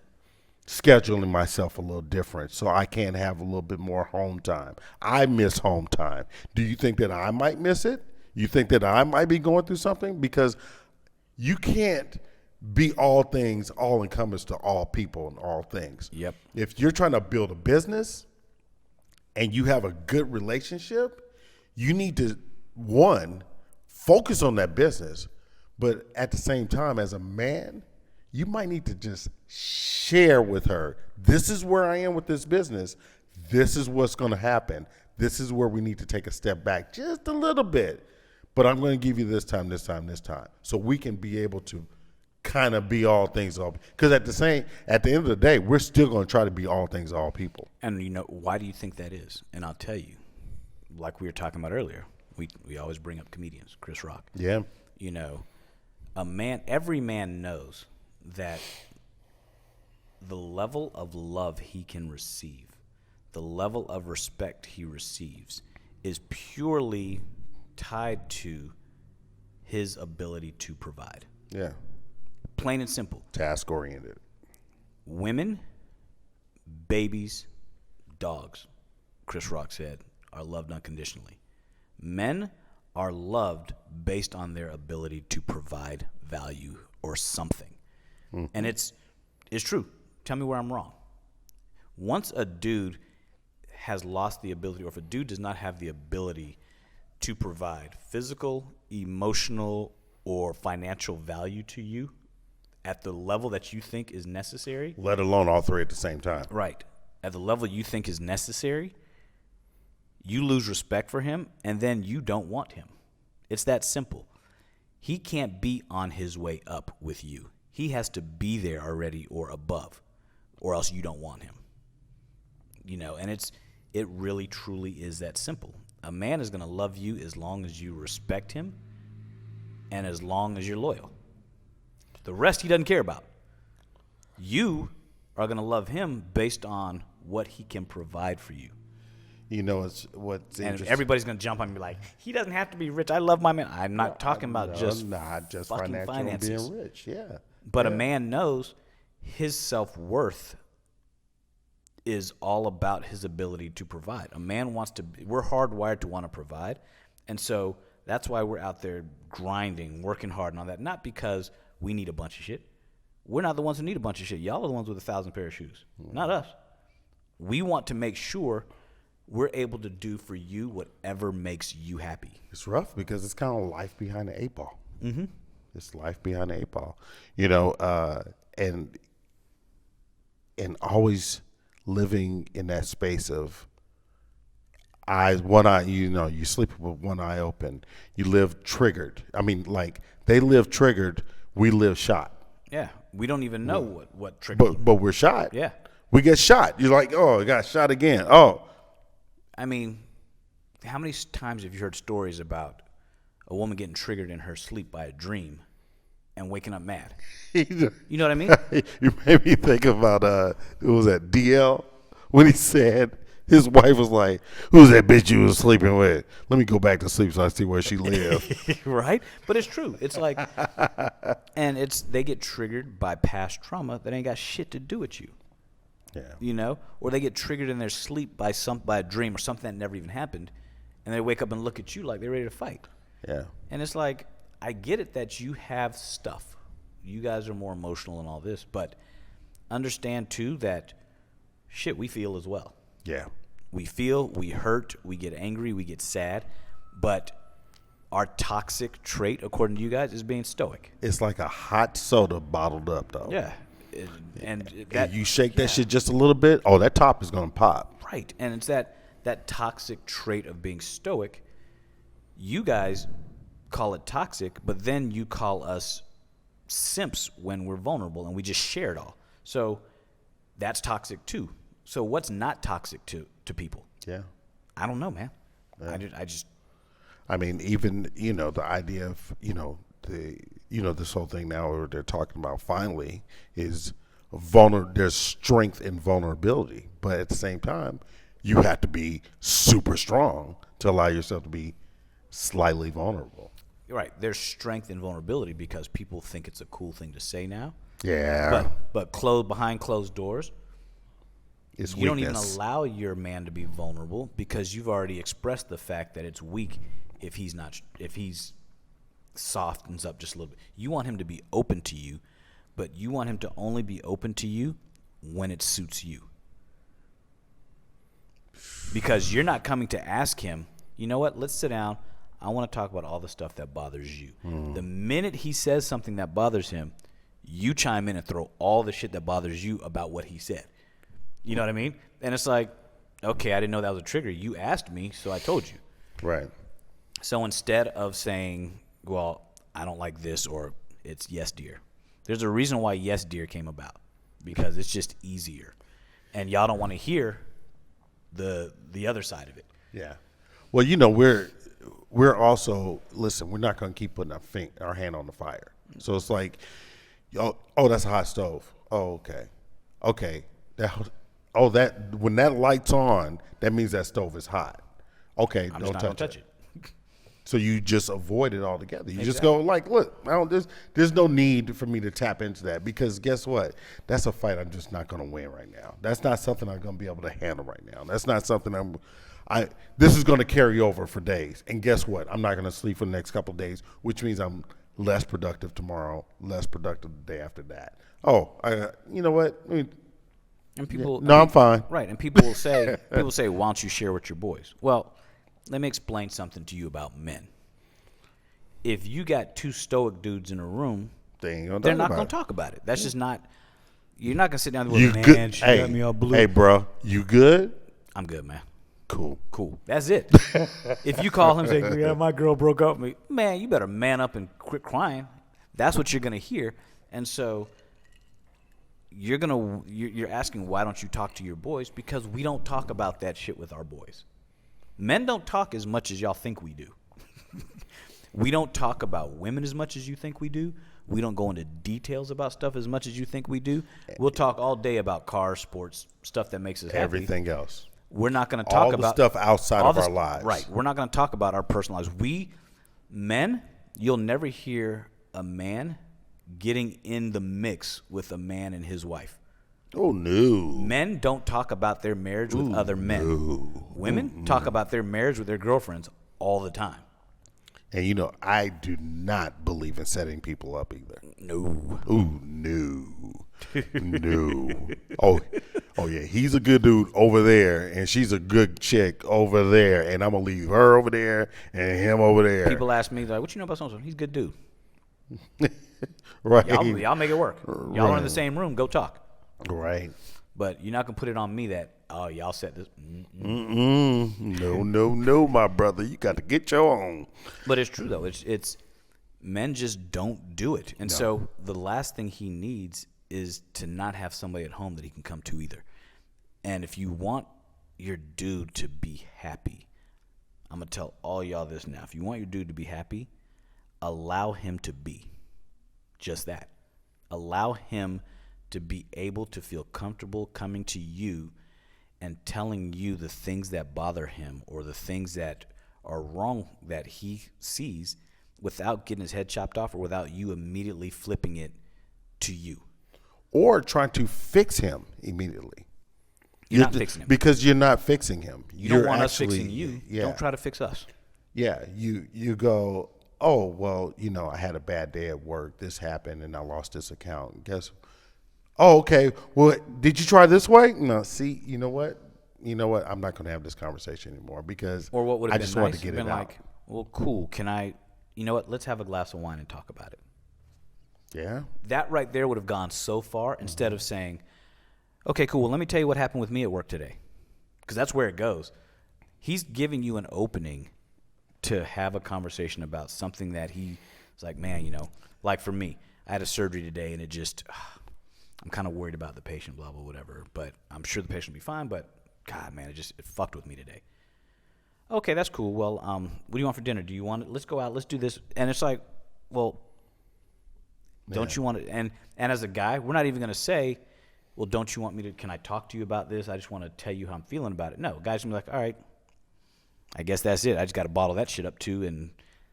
scheduling myself a little different so I can have a little bit more home time. I miss home time. Do you think that I might miss it? You think that I might be going through something? Because you can't be all things, all encompassed to all people and all things. Yep. If you're trying to build a business and you have a good relationship, you need to, one, focus on that business. But at the same time, as a man, you might need to just share with her, this is where I am with this business. This is what's going to happen. This is where we need to take a step back just a little bit. But I'm going to give you this time. So we can be able to kind of be all things all. Because at the end of the day, we're still going to try to be all things all people. And why do you think that is? And I'll tell you, like we were talking about earlier, we always bring up comedians, Chris Rock. Yeah. Every man knows that the level of love he can receive, the level of respect he receives, is purely tied to his ability to provide. Yeah. Plain and simple. Task oriented. Women, babies, dogs, Chris Rock said, are loved unconditionally. Men are loved based on their ability to provide value or something. Mm-hmm. And it's true. Tell me where I'm wrong. Once a dude has lost the ability, or if a dude does not have the ability to provide physical, emotional, or financial value to you at the level that you think is necessary. Let alone all three at the same time. Right. At the level you think is necessary, you lose respect for him, and then you don't want him. It's that simple. He can't be on his way up with you. He has to be there already or above, or else you don't want him. And it really truly is that simple. A man is going to love you as long as you respect him and as long as you're loyal. The rest he doesn't care about. You are going to love him based on what he can provide for you. What's interesting. And everybody's going to jump on me and be like, he doesn't have to be rich. I love my man. I'm not talking about just fucking finances. Being rich, yeah. But a man knows his self-worth is all about his ability to provide. A man wants to, we're hardwired to want to provide. And so that's why we're out there grinding, working hard and all that. Not because we need a bunch of shit. We're not the ones who need a bunch of shit. Y'all are the ones with 1,000 pair of shoes, not us. We want to make sure we're able to do for you whatever makes you happy. It's rough because it's kind of life behind the 8 ball. Mm-hmm. It's life behind the 8 ball, and always living in that space of one eye, you sleep with one eye open. You live triggered. I mean, like they live triggered, we live shot. Yeah, we don't even know what triggered. But we're shot. Yeah, we get shot. You're like, oh, I got shot again. Oh, I mean, how many times have you heard stories about a woman getting triggered in her sleep by a dream and waking up mad? You know what I mean? You made me think about it was at DL when he said his wife was like, "Who's that bitch you was sleeping with? Let me go back to sleep so I see where she lives." Right? But it's true. It's like, and they get triggered by past trauma that ain't got shit to do with you. Yeah. Or they get triggered in their sleep by a dream or something that never even happened, and they wake up and look at you like they're ready to fight. Yeah. And it's like, I get it that you have stuff. You guys are more emotional and all this, but understand too that shit we feel as well. Yeah. We feel, we hurt, we get angry, we get sad, but our toxic trait, according to you guys, is being stoic. It's like a hot soda bottled up, though. Yeah. And you shake that shit just a little bit, oh, that top is going to pop. Right. And it's that toxic trait of being stoic. You guys call it toxic, but then you call us simps when we're vulnerable, and we just share it all. So that's toxic too. So what's not toxic to people? Yeah. I don't know, man. Yeah. I mean, even, the idea of, this whole thing now where they're talking about finally is there's strength in vulnerability. But at the same time, you have to be super strong to allow yourself to be slightly vulnerable. Right. There's strength in vulnerability because people think it's a cool thing to say now. Yeah. But behind closed doors, it's you weakness. Don't even allow your man to be vulnerable because you've already expressed the fact that it's weak if he's softens up just a little bit. You want him to be open to you, but you want him to only be open to you when it suits you. Because you're not coming to ask him, you know what, let's sit down. I want to talk about all the stuff that bothers you. The minute he says something that bothers him, you chime in and throw all the shit that bothers you about what he said. You know what I mean? And it's like, okay, I didn't know that was a trigger. You asked me, so I told you. Right. So instead of saying, well, I don't like this, or it's yes, dear, there's a reason why yes, dear came about, because it's just easier. And y'all don't want to hear the other side of it. Yeah. Well, we're also, listen, we're not going to keep putting our hand on the fire. So it's like, oh, that's a hot stove. Oh, okay. Okay. That when that light's on, that means that stove is hot. Okay, I'm don't just not touch it. So you just avoid it altogether. You just go like, look, there's no need for me to tap into that, because guess what? That's a fight I'm just not going to win right now. That's not something I'm going to be able to handle right now. That's not something this is going to carry over for days. And guess what? I'm not going to sleep for the next couple of days, which means I'm less productive tomorrow, less productive the day after that. Oh, you know what? And people, I'm fine. Right, and people will say, why don't you share with your boys? Well, let me explain something to you about men. If you got two stoic dudes in a room, they're not going to talk about it. That's just not. You're not going to sit down with man. She got me all blue. Hey, bro, you good? I'm good, man. Cool. That's it. If you call him and say, yeah, my girl broke up with me, man, you better man up and quit crying. That's what you're going to hear. And so you're asking, why don't you talk to your boys? Because we don't talk about that shit with our boys. Men don't talk as much as y'all think we do. We don't talk about women as much as you think we do. We don't go into details about stuff as much as you think we do. We'll talk all day about cars, sports, stuff that makes us happy. Everything else. We're not going to talk about all the stuff outside of our lives. Right. We're not going to talk about our personal lives. Men, you'll never hear a man getting in the mix with a man and his wife. Oh, no. Men don't talk about their marriage with other men. No. Women talk about their marriage with their girlfriends all the time. And, I do not believe in setting people up either. No. Ooh, no. No. Oh, yeah. He's a good dude over there, and she's a good chick over there, and I'm going to leave her over there and him over there. People ask me, like, what you know about so-and-so? He's a good dude. Right. Y'all make it work. Y'all are in the same room. Go talk. Right. But you're not going to put it on me that, y'all set this. No, my brother. You got to get your own. But it's true, though. It's men just don't do it. And so the last thing he needs is to not have somebody at home that he can come to either. And if you want your dude to be happy, I'm going to tell all y'all this now. If you want your dude to be happy, allow him to be just that. Allow him to be able to feel comfortable coming to you and telling you the things that bother him or the things that are wrong that he sees without getting his head chopped off or without you immediately flipping it to you. Or trying to fix him immediately. You're not fixing him. Because you're not fixing him. You don't want us fixing you. Yeah. Don't try to fix us. Yeah, you go, oh, well, I had a bad day at work. This happened, and I lost this account. Oh, okay. Well, did you try this way? No. See, you know what? I'm not going to have this conversation anymore because or what would have I been just nice, wanted to get it out. Like, well, cool. Can I? You know what? Let's have a glass of wine and talk about it. Yeah. That right there would have gone so far instead of saying, okay, cool. Well, let me tell you what happened with me at work today, because that's where it goes. He's giving you an opening to have a conversation about something that he's like, man, like for me, I had a surgery today and it just. I'm kind of worried about the patient, blah, blah, whatever. But I'm sure the patient will be fine. But, God, man, it fucked with me today. Okay, that's cool. Well, what do you want for dinner? Do you want it? Let's go out. Let's do this. And it's like, well, don't you want it? And as a guy, we're not even going to say, well, don't you want me to, can I talk to you about this? I just want to tell you how I'm feeling about it. No, guys going to be like, all right, I guess that's it. I just got to bottle that shit up, too, and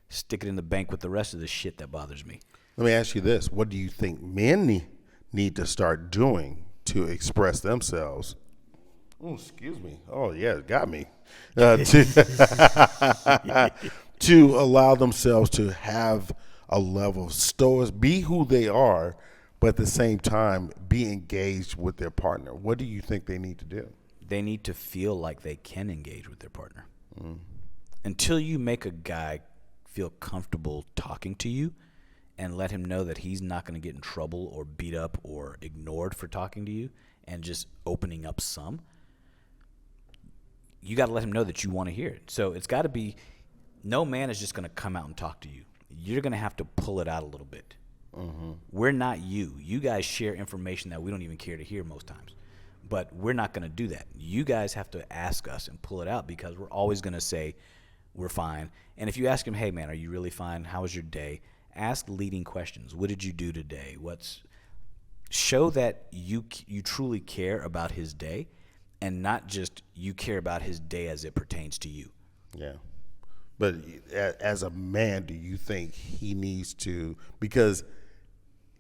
stick it in the bank with the rest of the shit that bothers me. Let me ask you this. What do you think men need to start doing to express themselves? Oh, excuse me. Oh, yeah, it got me. To allow themselves to have a level of stoics, be who they are, but at the same time be engaged with their partner. What do you think they need to do? They need to feel like they can engage with their partner. Until you make a guy feel comfortable talking to you, and let him know that he's not going to get in trouble or beat up or ignored for talking to you and just opening up some. You got to let him know that you want to hear it. So it's got to be, no man is just going to come out and talk to you. You're going to have to pull it out a little bit. Mm-hmm. We're not you. You guys share information that we don't even care to hear most times. But we're not going to do that. You guys have to ask us and pull it out because we're always going to say we're fine. And if you ask him, hey, man, are you really fine? How was your day? Ask leading questions. What did you do today? Show that you truly care about his day, and not just you care about his day as it pertains to you. Yeah. But as a man, do you think he needs to, because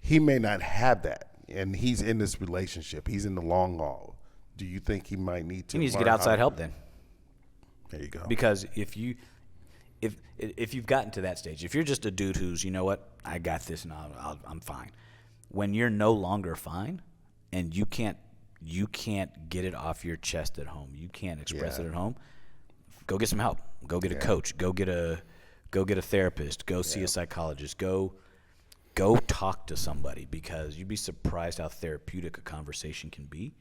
he may not have that, and he's in this relationship, he's in the long haul. Do you think he might need to? He needs to get outside help then. There you go. Because if you've gotten to that stage, if you're just a dude who's, you know what, I got this and I'm fine. When you're no longer fine, and you can't get it off your chest at home, you can't express it at home, go get some help. Go get a coach. Go get a therapist. Go see a psychologist. Go talk to somebody, because you'd be surprised how therapeutic a conversation can be.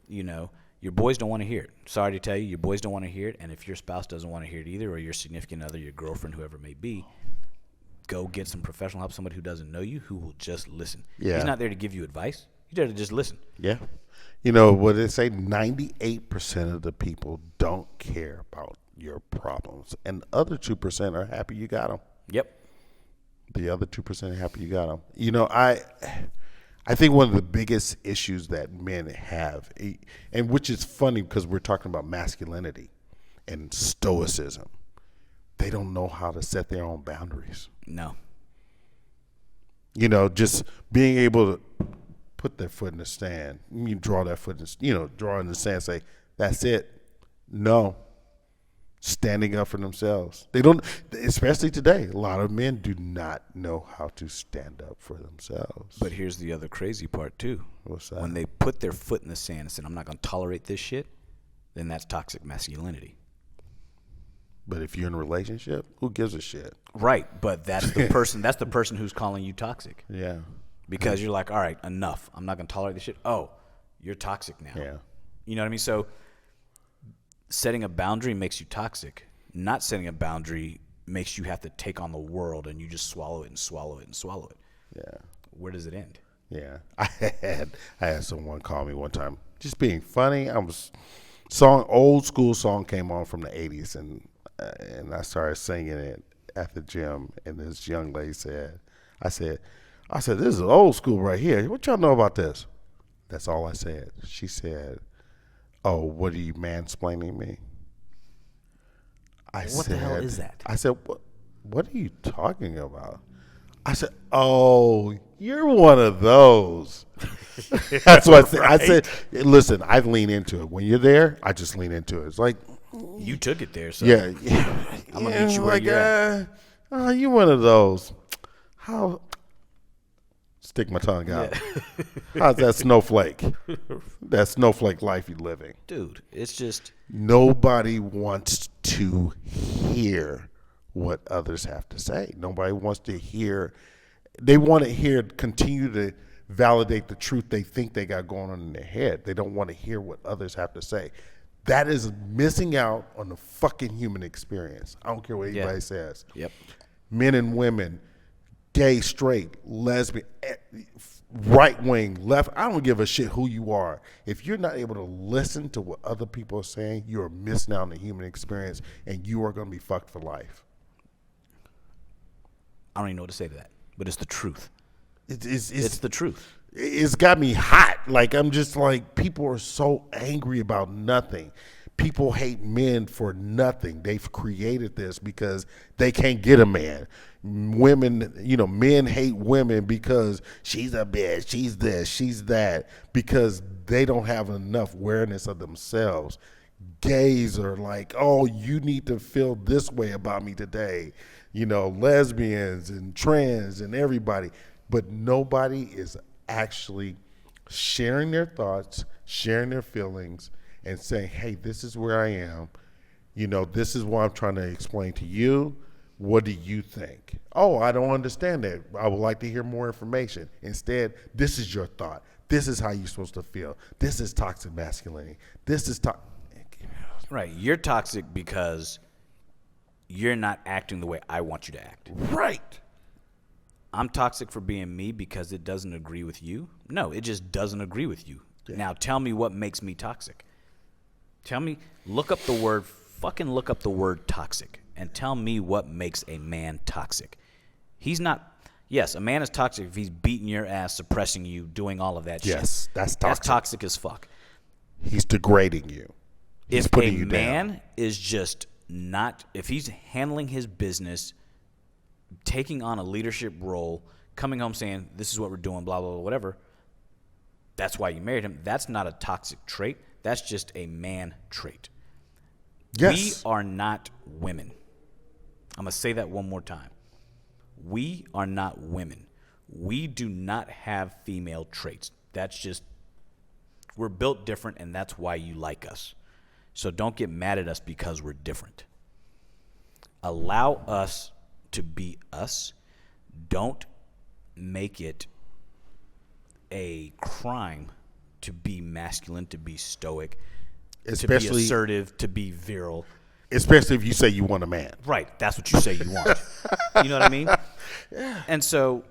You know, your boys don't want to hear it. Sorry to tell you, your boys don't want to hear it. And if your spouse doesn't want to hear it either, or your significant other, your girlfriend, whoever it may be, go get some professional help, somebody who doesn't know you, who will just listen. Yeah. He's not there to give you advice. He's there to just listen. Yeah. You know, what they say, 98% of the people don't care about your problems. And the other 2% are happy you got them. Yep. The other 2% are happy you got them. You know, I think one of the biggest issues that men have, and which is funny because we're talking about masculinity and stoicism, they don't know how to set their own boundaries. No. You know, just being able to put their foot in the sand, you draw that foot, draw in the sand, say, that's it. No. Standing up for themselves. They don't, especially today, a lot of men do not know how to stand up for themselves. But here's the other crazy part, too. What's that? When they put their foot in the sand and said, I'm not going to tolerate this shit, then that's toxic masculinity. But if you're in a relationship, who gives a shit? Right, but that's the person. That's the person who's calling you toxic. Yeah. Because you're like, all right, enough. I'm not going to tolerate this shit. Oh, you're toxic now. Yeah. You know what I mean? So setting a boundary makes you toxic. Not setting a boundary makes you have to take on the world, and you just swallow it and swallow it and swallow it. Yeah. Where does it end? Yeah. I had someone call me one time, just being funny. Old school song came on from the 80s, and I started singing it at the gym, and this young lady said, I said, this is old school right here. What y'all know about this? That's all I said. She said, oh, what are you mansplaining me? What the hell is that? I said, what are you talking about? I said, oh, you're one of those. That's what I said. Right? I said, listen, I lean into it. When you're there, I just lean into it. It's like, you took it there, so yeah. I'm gonna meet you where you're at. Oh, you're one of those. How? Stick my tongue out. Yeah. How's that snowflake? That snowflake life you're living. Dude, it's just. Nobody wants to hear what others have to say. Nobody wants to hear. They want to hear, continue to validate the truth they think they got going on in their head. They don't want to hear what others have to say. That is missing out on the fucking human experience. I don't care what anybody says. Yep. Men and women, gay, straight, lesbian, right wing, left. I don't give a shit who you are. If you're not able to listen to what other people are saying, you are missing out on the human experience, and you are going to be fucked for life. I don't even know what to say to that, but it's the truth. It's the truth. It's got me hot. Like, I'm just like, people are so angry about nothing. People hate men for nothing. They've created this because they can't get a man. Women, men hate women because she's a bitch, she's this, she's that, because they don't have enough awareness of themselves. Gays are like, oh, you need to feel this way about me today. Lesbians and trans and everybody. But nobody is actually sharing their thoughts, sharing their feelings, and saying, hey, this is where I am. This is what I'm trying to explain to you. What do you think? Oh, I don't understand that. I would like to hear more information. Instead, this is your thought. This is how you're supposed to feel. This is toxic masculinity. This is toxic. Right. You're toxic because you're not acting the way I want you to act. Right. I'm toxic for being me because it doesn't agree with you. No, it just doesn't agree with you. Yeah. Now tell me what makes me toxic. Look up the word toxic and tell me what makes a man toxic. Yes, a man is toxic if he's beating your ass, suppressing you, doing all of that shit. Yes, that's toxic. That's toxic as fuck. He's degrading you. He's putting you down. If a man is just not, if he's handling his business, taking on a leadership role, coming home saying, this is what we're doing, blah, blah, blah, whatever, that's why you married him. That's not a toxic trait. That's just a man trait. Yes. We are not women. I'm going to say that one more time. We are not women. We do not have female traits. That's just, we're built different, and that's why you like us. So don't get mad at us because we're different. Allow us to be us. Don't make it a crime to be masculine, to be stoic, to be assertive, to be virile. Especially if you say you want a man. Right. That's what you say you want. You know what I mean? Yeah. And so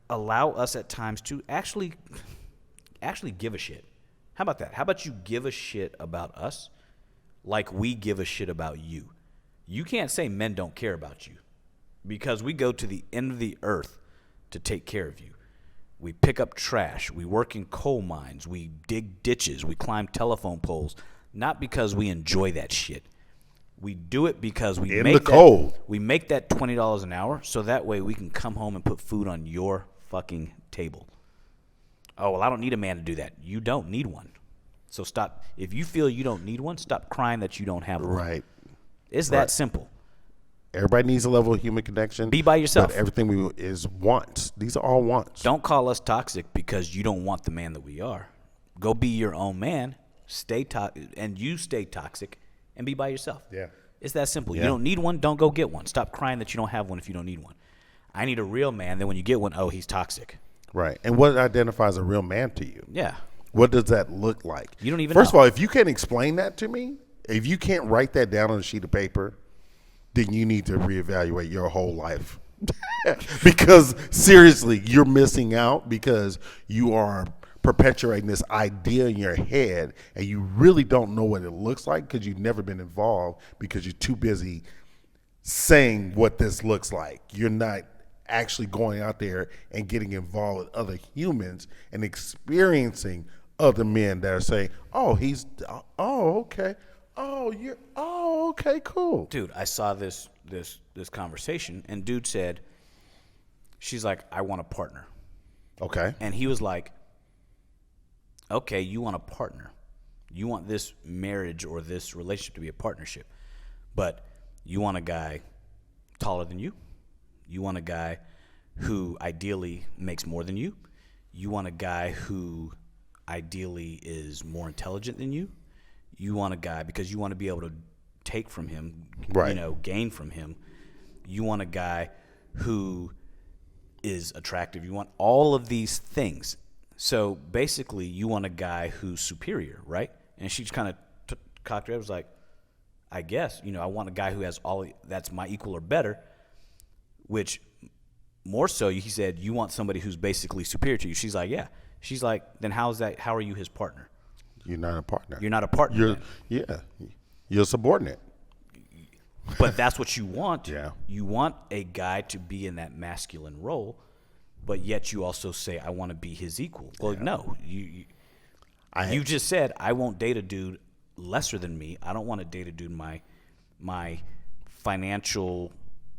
allow us at times to actually give a shit. How about that? How about you give a shit about us like we give a shit about you? You can't say men don't care about you because we go to the end of the earth to take care of you. We pick up trash. We work in coal mines. We dig ditches. We climb telephone poles. Not because we enjoy that shit. We do it because we make that $20 an hour so that way we can come home and put food on your fucking table. Oh, well, I don't need a man to do that. You don't need one. So stop. If you feel you don't need one, stop crying that you don't have one. Right. It's that simple. Everybody needs a level of human connection. Be by yourself. But everything is wants. These are all wants. Don't call us toxic because you don't want the man that we are. Go be your own man. Stay toxic and be by yourself. Yeah. It's that simple. Yeah. You don't need one, don't go get one. Stop crying that you don't have one if you don't need one. I need a real man. Then when you get one, oh, he's toxic. Right. And what identifies a real man to you? Yeah. What does that look like? You don't even First know. of all, if you can't explain that to me, if you can't write that down on a sheet of paper, then you need to reevaluate your whole life. Because seriously, you're missing out because you are perpetuating this idea in your head and you really don't know what it looks like because you've never been involved because you're too busy saying what this looks like. You're not actually going out there and getting involved with other humans and experiencing other men that are saying, okay, cool. Dude, I saw this conversation and dude said, she's like, I want a partner. Okay. And he was like, okay, you want a partner. You want this marriage or this relationship to be a partnership. But you want a guy taller than you. You want a guy who ideally makes more than you. You want a guy who ideally is more intelligent than you. You want a guy because you want to be able to take from him, right. Gain from him. You want a guy who is attractive. You want all of these things. So basically, you want a guy who's superior, right? And she just kind of cocked her head, was like, I guess, I want a guy who has that's my equal or better, which more so, he said, you want somebody who's basically superior to you. She's like, yeah. She's like, then how are you his partner? You're not a partner. You're not a partner. You're a subordinate. But that's what you want. Yeah. You want a guy to be in that masculine role, but yet you also say, I want to be his equal. Well, no. You just said, I won't date a dude lesser than me. I don't want to date a dude my financial,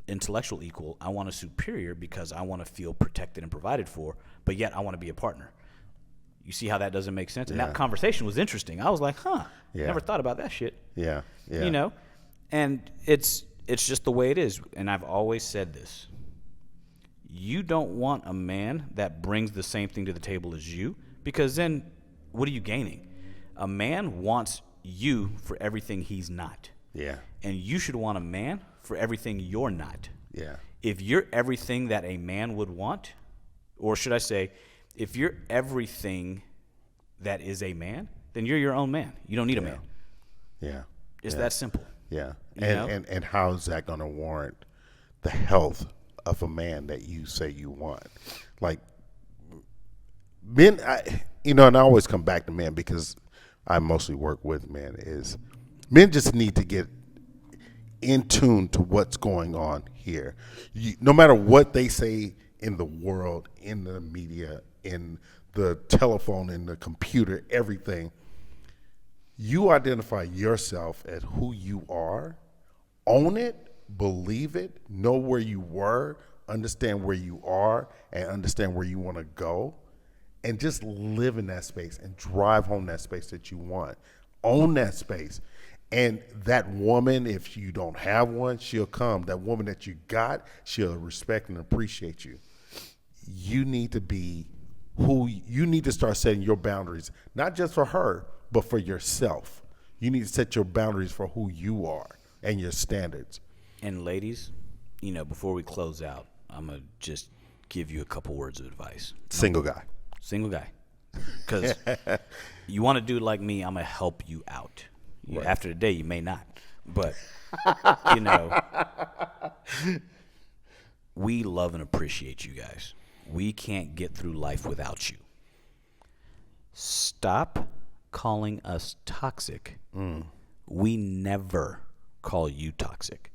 intellectual equal. I want a superior because I want to feel protected and provided for, but yet I want to be a partner. You see how that doesn't make sense? And that conversation was interesting. I was like, never thought about that shit. Yeah. And it's just the way it is. And I've always said this. You don't want a man that brings the same thing to the table as you, because then what are you gaining? A man wants you for everything he's not. Yeah. And you should want a man for everything you're not. Yeah. If you're everything that a man would want, or should I say, if you're everything that is a man, then you're your own man. You don't need a man. Yeah. It's that simple. Yeah. And how is that going to warrant the health of a man that you say you want? Like, men, and I always come back to men because I mostly work with men, is men just need to get in tune to what's going on here. No matter what they say in the world, in the media, in the telephone, in the computer, everything, you identify yourself as who you are, own it, believe it, know where you were, understand where you are, and understand where you want to go, and just live in that space and drive home that space that you want. Own that space. And that woman, if you don't have one, she'll come. That woman that you got, she'll respect and appreciate you. You need to be you need to start setting your boundaries, not just for her, but for yourself. You need to set your boundaries for who you are and your standards. And ladies, before we close out, I'm going to just give you a couple words of advice. Single guy. Because you want to do like me, I'm going to help you out. Right. After today, you may not. But, we love and appreciate you guys. We can't get through life without you. Stop calling us toxic. We never call you toxic.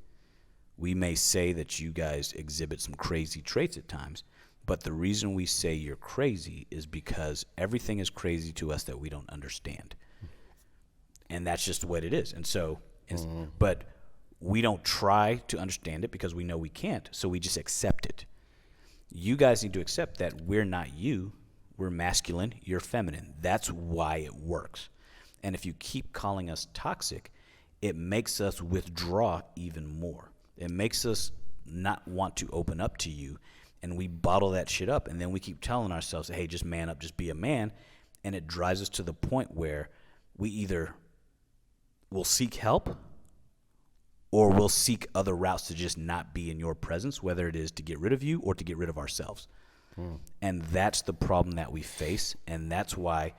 We may say that you guys exhibit some crazy traits at times, but the reason we say you're crazy is because everything is crazy to us that we don't understand. And that's just what it is. And so, but we don't try to understand it because we know we can't, so we just accept it. You guys need to accept that we're not you. We're masculine. You're feminine. That's why it works. And if you keep calling us toxic, it makes us withdraw even more. It makes us not want to open up to you, and we bottle that shit up. And then we keep telling ourselves, hey, just man up, just be a man. And it drives us to the point where we either will seek help or we'll seek other routes to just not be in your presence, whether it is to get rid of you or to get rid of ourselves. And that's the problem that we face, and that's why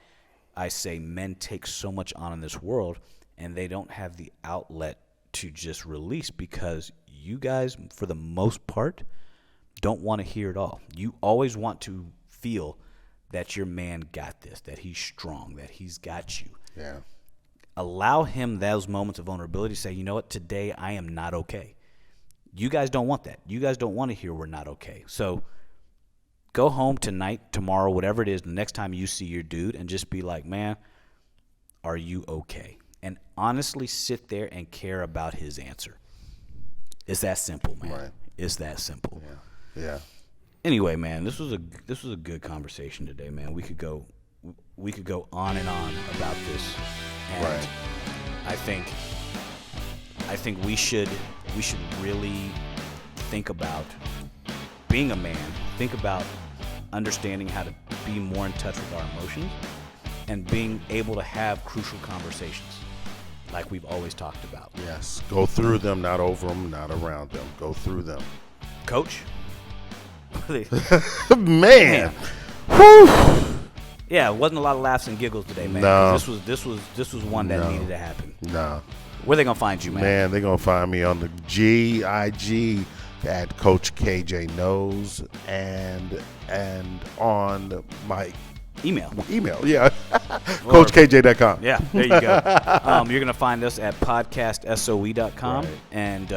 I say men take so much on in this world, and they don't have the outlet to just release because you guys, for the most part, don't want to hear it all. You always want to feel that your man got this, that he's strong, that he's got you. Yeah. Allow him those moments of vulnerability to say, you know what, today I am not okay. You guys don't want that. You guys don't want to hear we're not okay. So go home tonight, tomorrow, whatever it is, the next time you see your dude, and just be like, man, are you okay? And honestly sit there and care about his answer. It's that simple, man. Right. It's that simple. Yeah. Anyway, man, this was a good conversation today, man. We could go on and on about this. And right. I think we should really think about being a man, think about understanding how to be more in touch with our emotions and being able to have crucial conversations like we've always talked about. Yes. Go through them, not over them, not around them. Go through them. Coach? Man. Whew. Yeah, it wasn't a lot of laughs and giggles today, man. No. This was one that needed to happen. No. Where they gonna find you, man? Man, they're gonna find me on the IG at Coach KJ Knows and on my email. Yeah. CoachKJ.com. Yeah, there you go. You're gonna find us at podcastsoe.com right. And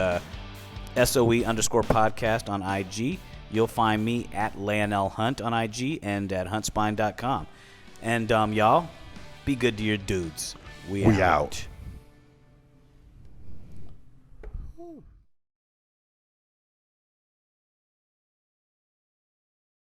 SOE_podcast on IG. You'll find me at Leonel Hunt on IG and at huntspine.com. And y'all, be good to your dudes. We out.